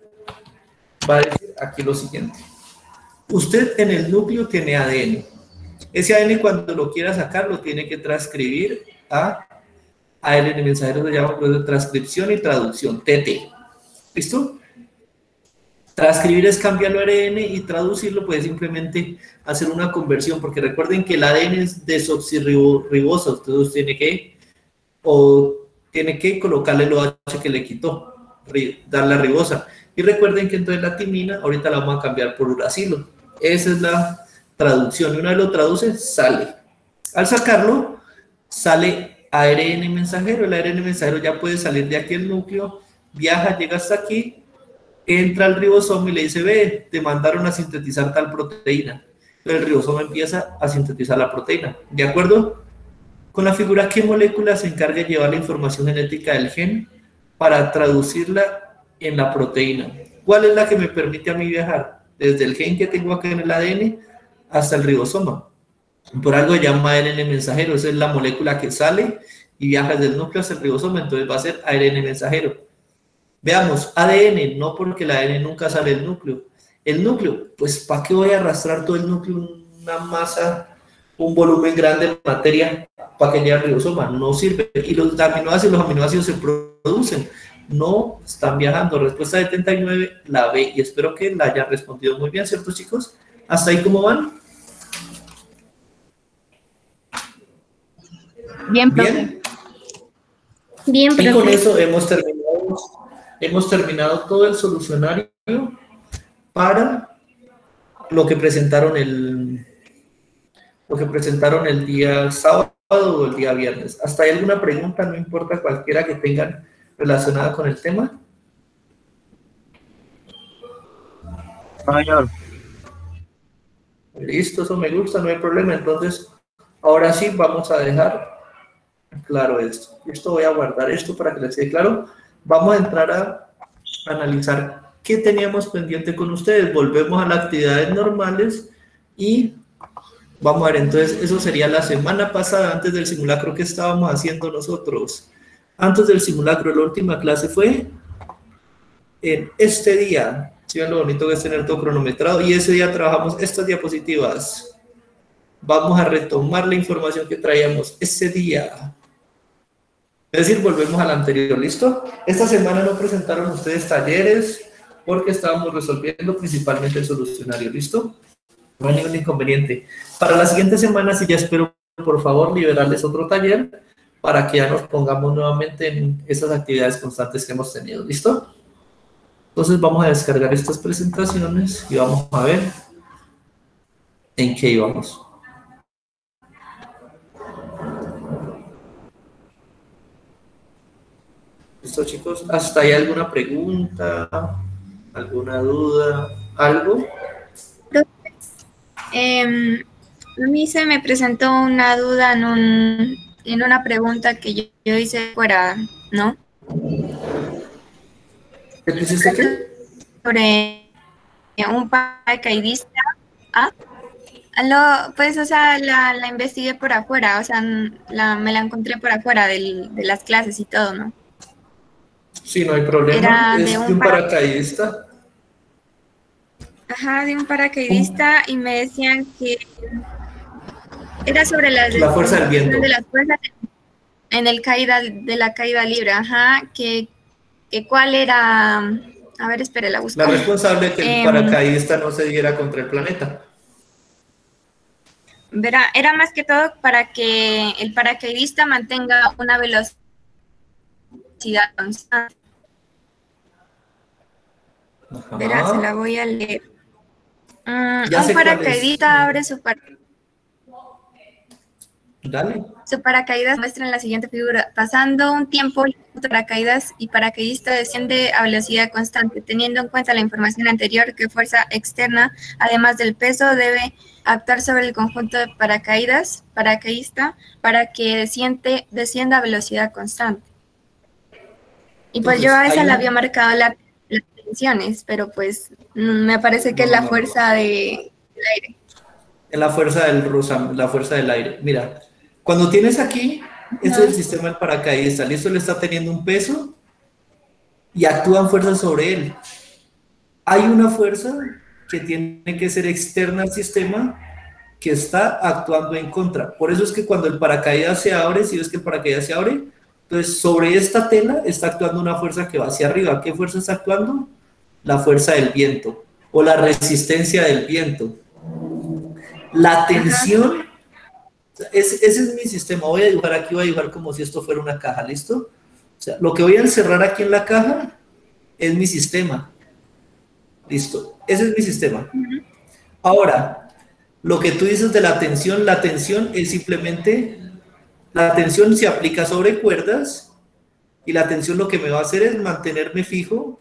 Va a decir aquí lo siguiente. Usted en el núcleo tiene ADN. Ese ADN cuando lo quiera sacar lo tiene que transcribir a ARN mensajero, se llama proceso de transcripción y traducción, TT. ¿Listo? Transcribir es cambiarlo a ARN y traducirlo puede simplemente hacer una conversión, porque recuerden que el ADN es desoxirribosa, usted tiene que colocarle el OH que le quitó, darle la ribosa. Y recuerden que entonces la timina, ahorita la vamos a cambiar por uracilo. Esa es la traducción. Y una vez lo traduce, sale. Al sacarlo, sale ARN mensajero. El ARN mensajero ya puede salir de aquí el núcleo, viaja, llega hasta aquí, entra al ribosoma y le dice, ve, te mandaron a sintetizar tal proteína. El ribosoma empieza a sintetizar la proteína. ¿De acuerdo? Con la figura, ¿qué molécula se encarga de llevar la información genética del gen para traducirla en la proteína? ¿Cuál es la que me permite a mí viajar? Desde el gen que tengo acá en el ADN hasta el ribosoma. Por algo se llama ARN mensajero. Esa es la molécula que sale y viaja desde el núcleo hasta el ribosoma. Entonces va a ser ARN mensajero. Veamos, ADN, no porque el ADN nunca sale del núcleo. El núcleo, pues ¿para qué voy a arrastrar todo el núcleo? Una masa, un volumen grande de materia para que llegue al ribosoma. No sirve. Y los aminoácidos se producen. No están viajando. Respuesta 79, la B. Y espero que la hayan respondido muy bien, ¿cierto, chicos? ¿Hasta ahí cómo van? Bien, profe. Bien. Bien, profe. Y con eso hemos terminado todo el solucionario para lo que presentaron el día sábado o el día viernes. ¿Hasta ahí alguna pregunta? No importa, cualquiera que tengan relacionada con el tema. Señor. Listo, eso me gusta, no hay problema. Entonces, ahora sí vamos a dejar claro esto. Esto voy a guardar esto para que les quede claro. Vamos a entrar a analizar qué teníamos pendiente con ustedes. Volvemos a las actividades normales y vamos a ver, entonces, eso sería la semana pasada, antes del simulacro que estábamos haciendo nosotros. Antes del simulacro, la última clase fue en este día. ¿Sí ven lo bonito que es tener todo cronometrado? Y ese día trabajamos estas diapositivas. Vamos a retomar la información que traíamos ese día. Es decir, volvemos al anterior, ¿listo? Esta semana no presentaron ustedes talleres porque estábamos resolviendo principalmente el solucionario, ¿listo? No hay ningún inconveniente. Para la siguiente semana sí ya espero, por favor, liberarles otro taller para que ya nos pongamos nuevamente en esas actividades constantes que hemos tenido, ¿listo? Entonces vamos a descargar estas presentaciones y vamos a ver ¿En qué íbamos? ¿Listo, chicos? ¿Hasta ahí alguna pregunta? ¿Alguna duda? ¿Algo? A mí se me presentó una duda en una pregunta que yo hice fuera, ¿no? ¿Qué te hiciste qué? Sobre un paracaidista. ¿Ah? Pues, o sea, la investigué por afuera, o sea, me la encontré por afuera de las clases y todo, ¿no? Sí, no hay problema. Era de Es de un paracaidista. Ajá, de un paracaidista y me decían que era sobre la La fuerza del distribución viento. de las fuerzas en el caída de la caída libre, ajá, que cuál era, a ver, espere, la busco. La responsable de que el Em, paracaidista no se diera contra el planeta. Era más que todo para que el paracaidista mantenga una velocidad constante. Verá, se la Ajá. voy a leer. Ya Un sé cuál es. paracaidista abre su Dale. Su paracaídas muestra en la siguiente figura. Pasando un tiempo, el paracaídas y paracaidista desciende a velocidad constante, teniendo en cuenta la información anterior que fuerza externa, además del peso, debe actuar sobre el conjunto de paracaidista, para que descienda a velocidad constante. Y pues yo a esa la había marcado las tensiones, pero pues me parece que es la fuerza del aire. Es la fuerza la fuerza del aire. Mira, cuando tienes aquí, esto es el sistema del paracaidista. Listo, le está teniendo un peso y actúan fuerzas sobre él. Hay una fuerza que tiene que ser externa al sistema que está actuando en contra. Por eso es que cuando el paracaídas se abre, si ves que el paracaídas se abre, entonces sobre esta tela está actuando una fuerza que va hacia arriba. ¿Qué fuerza está actuando? La fuerza del viento o la resistencia del viento. La tensión, ese es mi sistema. Voy a dibujar aquí, voy a dibujar como si esto fuera una caja, ¿listo? O sea, lo que voy a encerrar aquí en la caja es mi sistema. Listo, ese es mi sistema. Ahora, lo que tú dices de la tensión es simplemente, la tensión se aplica sobre cuerdas y la tensión lo que me va a hacer es mantenerme fijo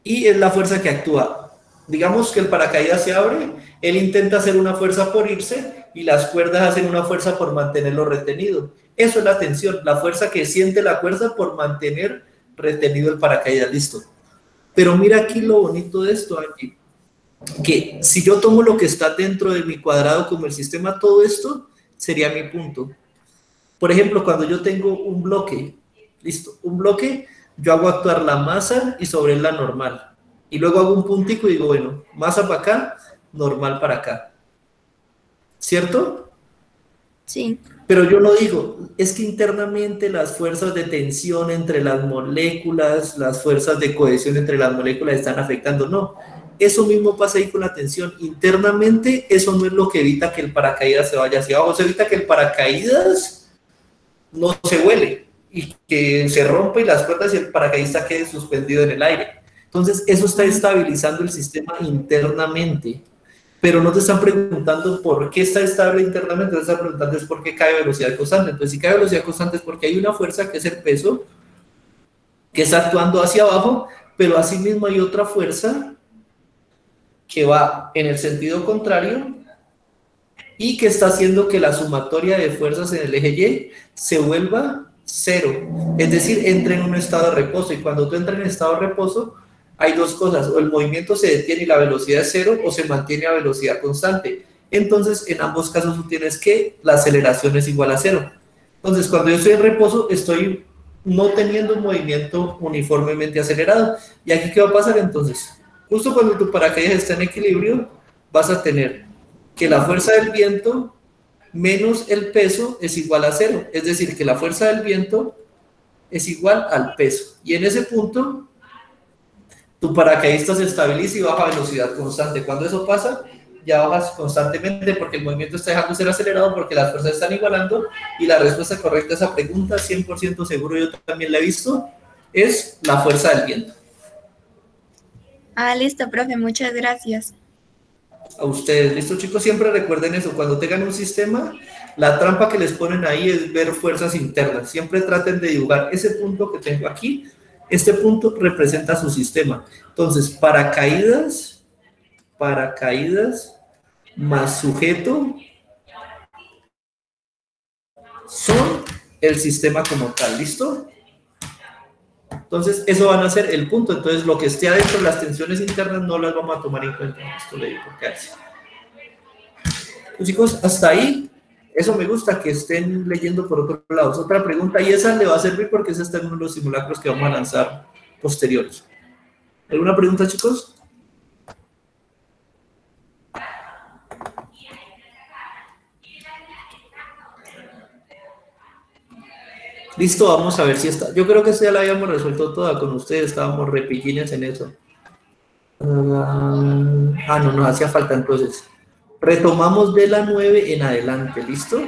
y es la fuerza que actúa. Digamos que el paracaídas se abre, él intenta hacer una fuerza por irse y las cuerdas hacen una fuerza por mantenerlo retenido. Eso es la tensión, la fuerza que siente la cuerda por mantener retenido el paracaídas, listo. Pero mira aquí lo bonito de esto, Angie, que si yo tomo lo que está dentro de mi cuadrado como el sistema, todo esto sería mi punto. Por ejemplo, cuando yo tengo un bloque, listo, un bloque, yo hago actuar la masa y sobre él la normal. Y luego hago un puntico y digo, bueno, masa para acá, normal para acá. ¿Cierto? Sí. Pero yo no digo, es que internamente las fuerzas de tensión entre las moléculas, las fuerzas de cohesión entre las moléculas están afectando. No, eso mismo pasa ahí con la tensión. Internamente eso no es lo que evita que el paracaídas se vaya hacia abajo, eso evita que el paracaídas no se vuele y que se rompa y las cuerdas y el paracaidista quede suspendido en el aire. Entonces eso está estabilizando el sistema internamente. Pero no te están preguntando por qué está estable internamente, te están preguntando es por qué cae a velocidad constante. Entonces, si cae a velocidad constante es porque hay una fuerza que es el peso, que está actuando hacia abajo, pero asimismo hay otra fuerza que va en el sentido contrario y que está haciendo que la sumatoria de fuerzas en el eje Y se vuelva cero. Es decir, entre en un estado de reposo. Y cuando tú entras en estado de reposo, hay dos cosas, o el movimiento se detiene y la velocidad es cero, o se mantiene a velocidad constante. Entonces, en ambos casos tú tienes que la aceleración es igual a cero. Entonces, cuando yo estoy en reposo, estoy no teniendo un movimiento uniformemente acelerado. ¿Y aquí qué va a pasar entonces? Justo cuando tu paracaídas está en equilibrio, vas a tener que la fuerza del viento menos el peso es igual a cero. Es decir, que la fuerza del viento es igual al peso. Y en ese punto tu paracaidista se estabiliza y baja a velocidad constante. Cuando eso pasa, ya bajas constantemente porque el movimiento está dejando de ser acelerado porque las fuerzas están igualando y la respuesta correcta a esa pregunta, 100% seguro, yo también la he visto, es la fuerza del viento. Ah, listo, profe, muchas gracias. a ustedes. ¿Listo, chicos? Siempre recuerden eso. Cuando tengan un sistema, la trampa que les ponen ahí es ver fuerzas internas. Siempre traten de dibujar ese punto que tengo aquí. Este punto representa su sistema. Entonces, paracaídas más sujeto son el sistema como tal. ¿Listo? Entonces, eso van a ser el punto. Entonces, lo que esté adentro, las tensiones internas, no las vamos a tomar en cuenta. Esto le digo porque hace. Pues, chicos, hasta ahí. Eso me gusta, que estén leyendo por otro lado. Es otra pregunta, y esa le va a servir porque esa está en uno de los simulacros que vamos a lanzar posteriores. ¿Alguna pregunta, chicos? Listo, vamos a ver si está. Yo creo que esta ya la habíamos resuelto toda con ustedes, estábamos repillines en eso. No, nos hacía falta entonces. Retomamos de la 9 en adelante, ¿listo?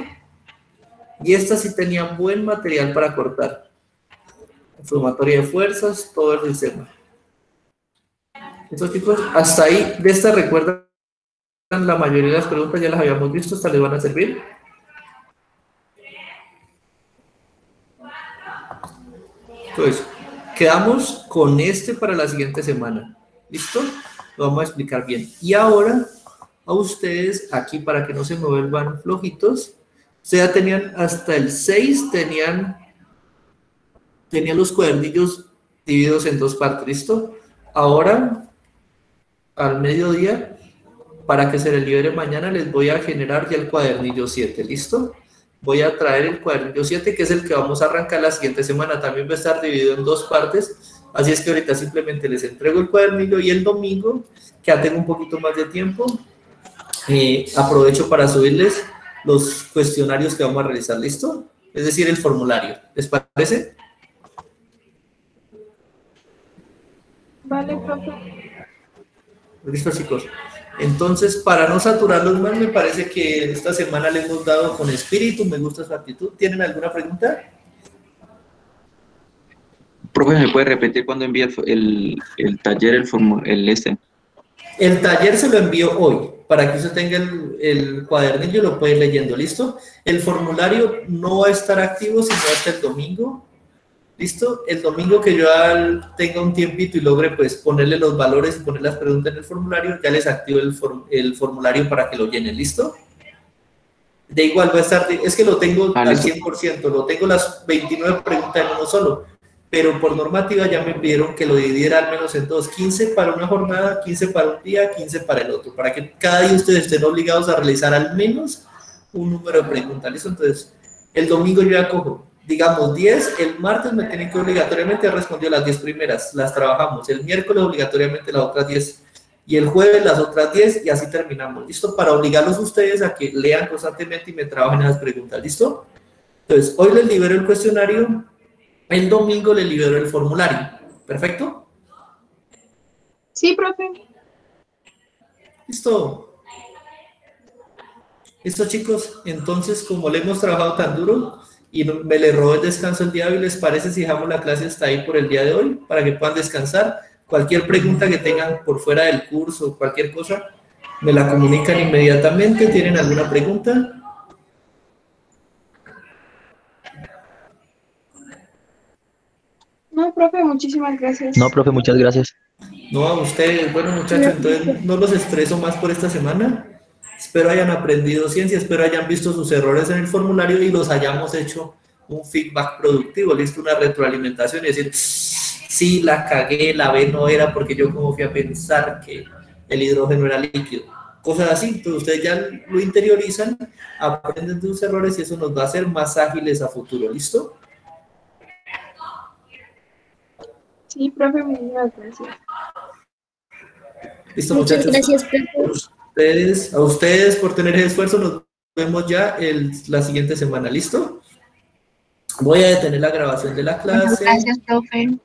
Y esta sí tenía buen material para cortar. Sumatoria de fuerzas, todo el sistema. Estos chicos, hasta ahí, de esta recuerdan, la mayoría de las preguntas ya las habíamos visto, ¿estas les van a servir? Entonces, quedamos con este para la siguiente semana. ¿Listo? Lo vamos a explicar bien. Y ahora, a ustedes, aquí para que no se me vuelvan flojitos, ustedes ya tenían hasta el 6, tenían los cuadernillos divididos en dos partes. ¿Listo? Ahora, al mediodía, para que se les libere mañana, les voy a generar ya el cuadernillo 7. ¿Listo? Voy a traer el cuadernillo 7, que es el que vamos a arrancar la siguiente semana. También va a estar dividido en dos partes, así es que ahorita simplemente les entrego el cuadernillo y el domingo, que ya tengo un poquito más de tiempo, aprovecho para subirles los cuestionarios que vamos a realizar. ¿Listo? Es decir, el formulario. ¿Les parece? Vale, profe. Listo, chicos. Entonces, para no saturarlos más, me parece que esta semana le hemos dado con espíritu. Me gusta su actitud. ¿Tienen alguna pregunta? Profe, ¿me puede repetir cuándo envía el taller, El taller se lo envío hoy, para que usted tenga el cuadernillo y lo puede ir leyendo. ¿Listo? El formulario no va a estar activo sino hasta el domingo. ¿Listo? El domingo que yo tenga un tiempito y logre pues ponerle los valores y poner las preguntas en el formulario, ya les activo el formulario para que lo llenen. ¿Listo? De igual va a estar, es que lo tengo al 100%, lo tengo las 29 preguntas en uno solo, pero por normativa ya me pidieron que lo dividiera al menos en dos, 15 para una jornada, 15 para un día, 15 para el otro, para que cada día ustedes estén obligados a realizar al menos un número de preguntas. ¿Listo? Entonces, el domingo yo ya cojo, digamos 10, el martes me tienen que obligatoriamente haber respondido las 10 primeras, las trabajamos, el miércoles obligatoriamente las otras 10, y el jueves las otras 10, y así terminamos. ¿Listo? Para obligarlos a ustedes a que lean constantemente y me trabajen en las preguntas. ¿Listo? Entonces, hoy les libero el cuestionario, el domingo les libero el formulario. ¿Perfecto? Sí, profe. Listo. Listo, chicos. Entonces, como le hemos trabajado tan duro y me le robó el descanso el día de hoy, ¿les parece si dejamos la clase hasta ahí por el día de hoy para que puedan descansar? Cualquier pregunta que tengan por fuera del curso, cualquier cosa, me la comunican inmediatamente. ¿Tienen alguna pregunta? No, profe, muchísimas gracias. No, profe, muchas gracias. No, a ustedes. Bueno, muchachos, entonces no los estreso más por esta semana. Espero hayan aprendido ciencia, espero hayan visto sus errores en el formulario y los hayamos hecho un feedback productivo. Listo, una retroalimentación y decir, sí, la cagué, la B no era porque yo como fui a pensar que el hidrógeno era líquido. Cosas así, entonces ustedes ya lo interiorizan, aprenden de sus errores y eso nos va a hacer más ágiles a futuro. ¿Listo? Sí, profe, muchas gracias. Listo, Muchas muchachos. gracias, profe. A ustedes por tener el esfuerzo, nos vemos ya la siguiente semana. ¿Listo? Voy a detener la grabación de la clase. Gracias, profe.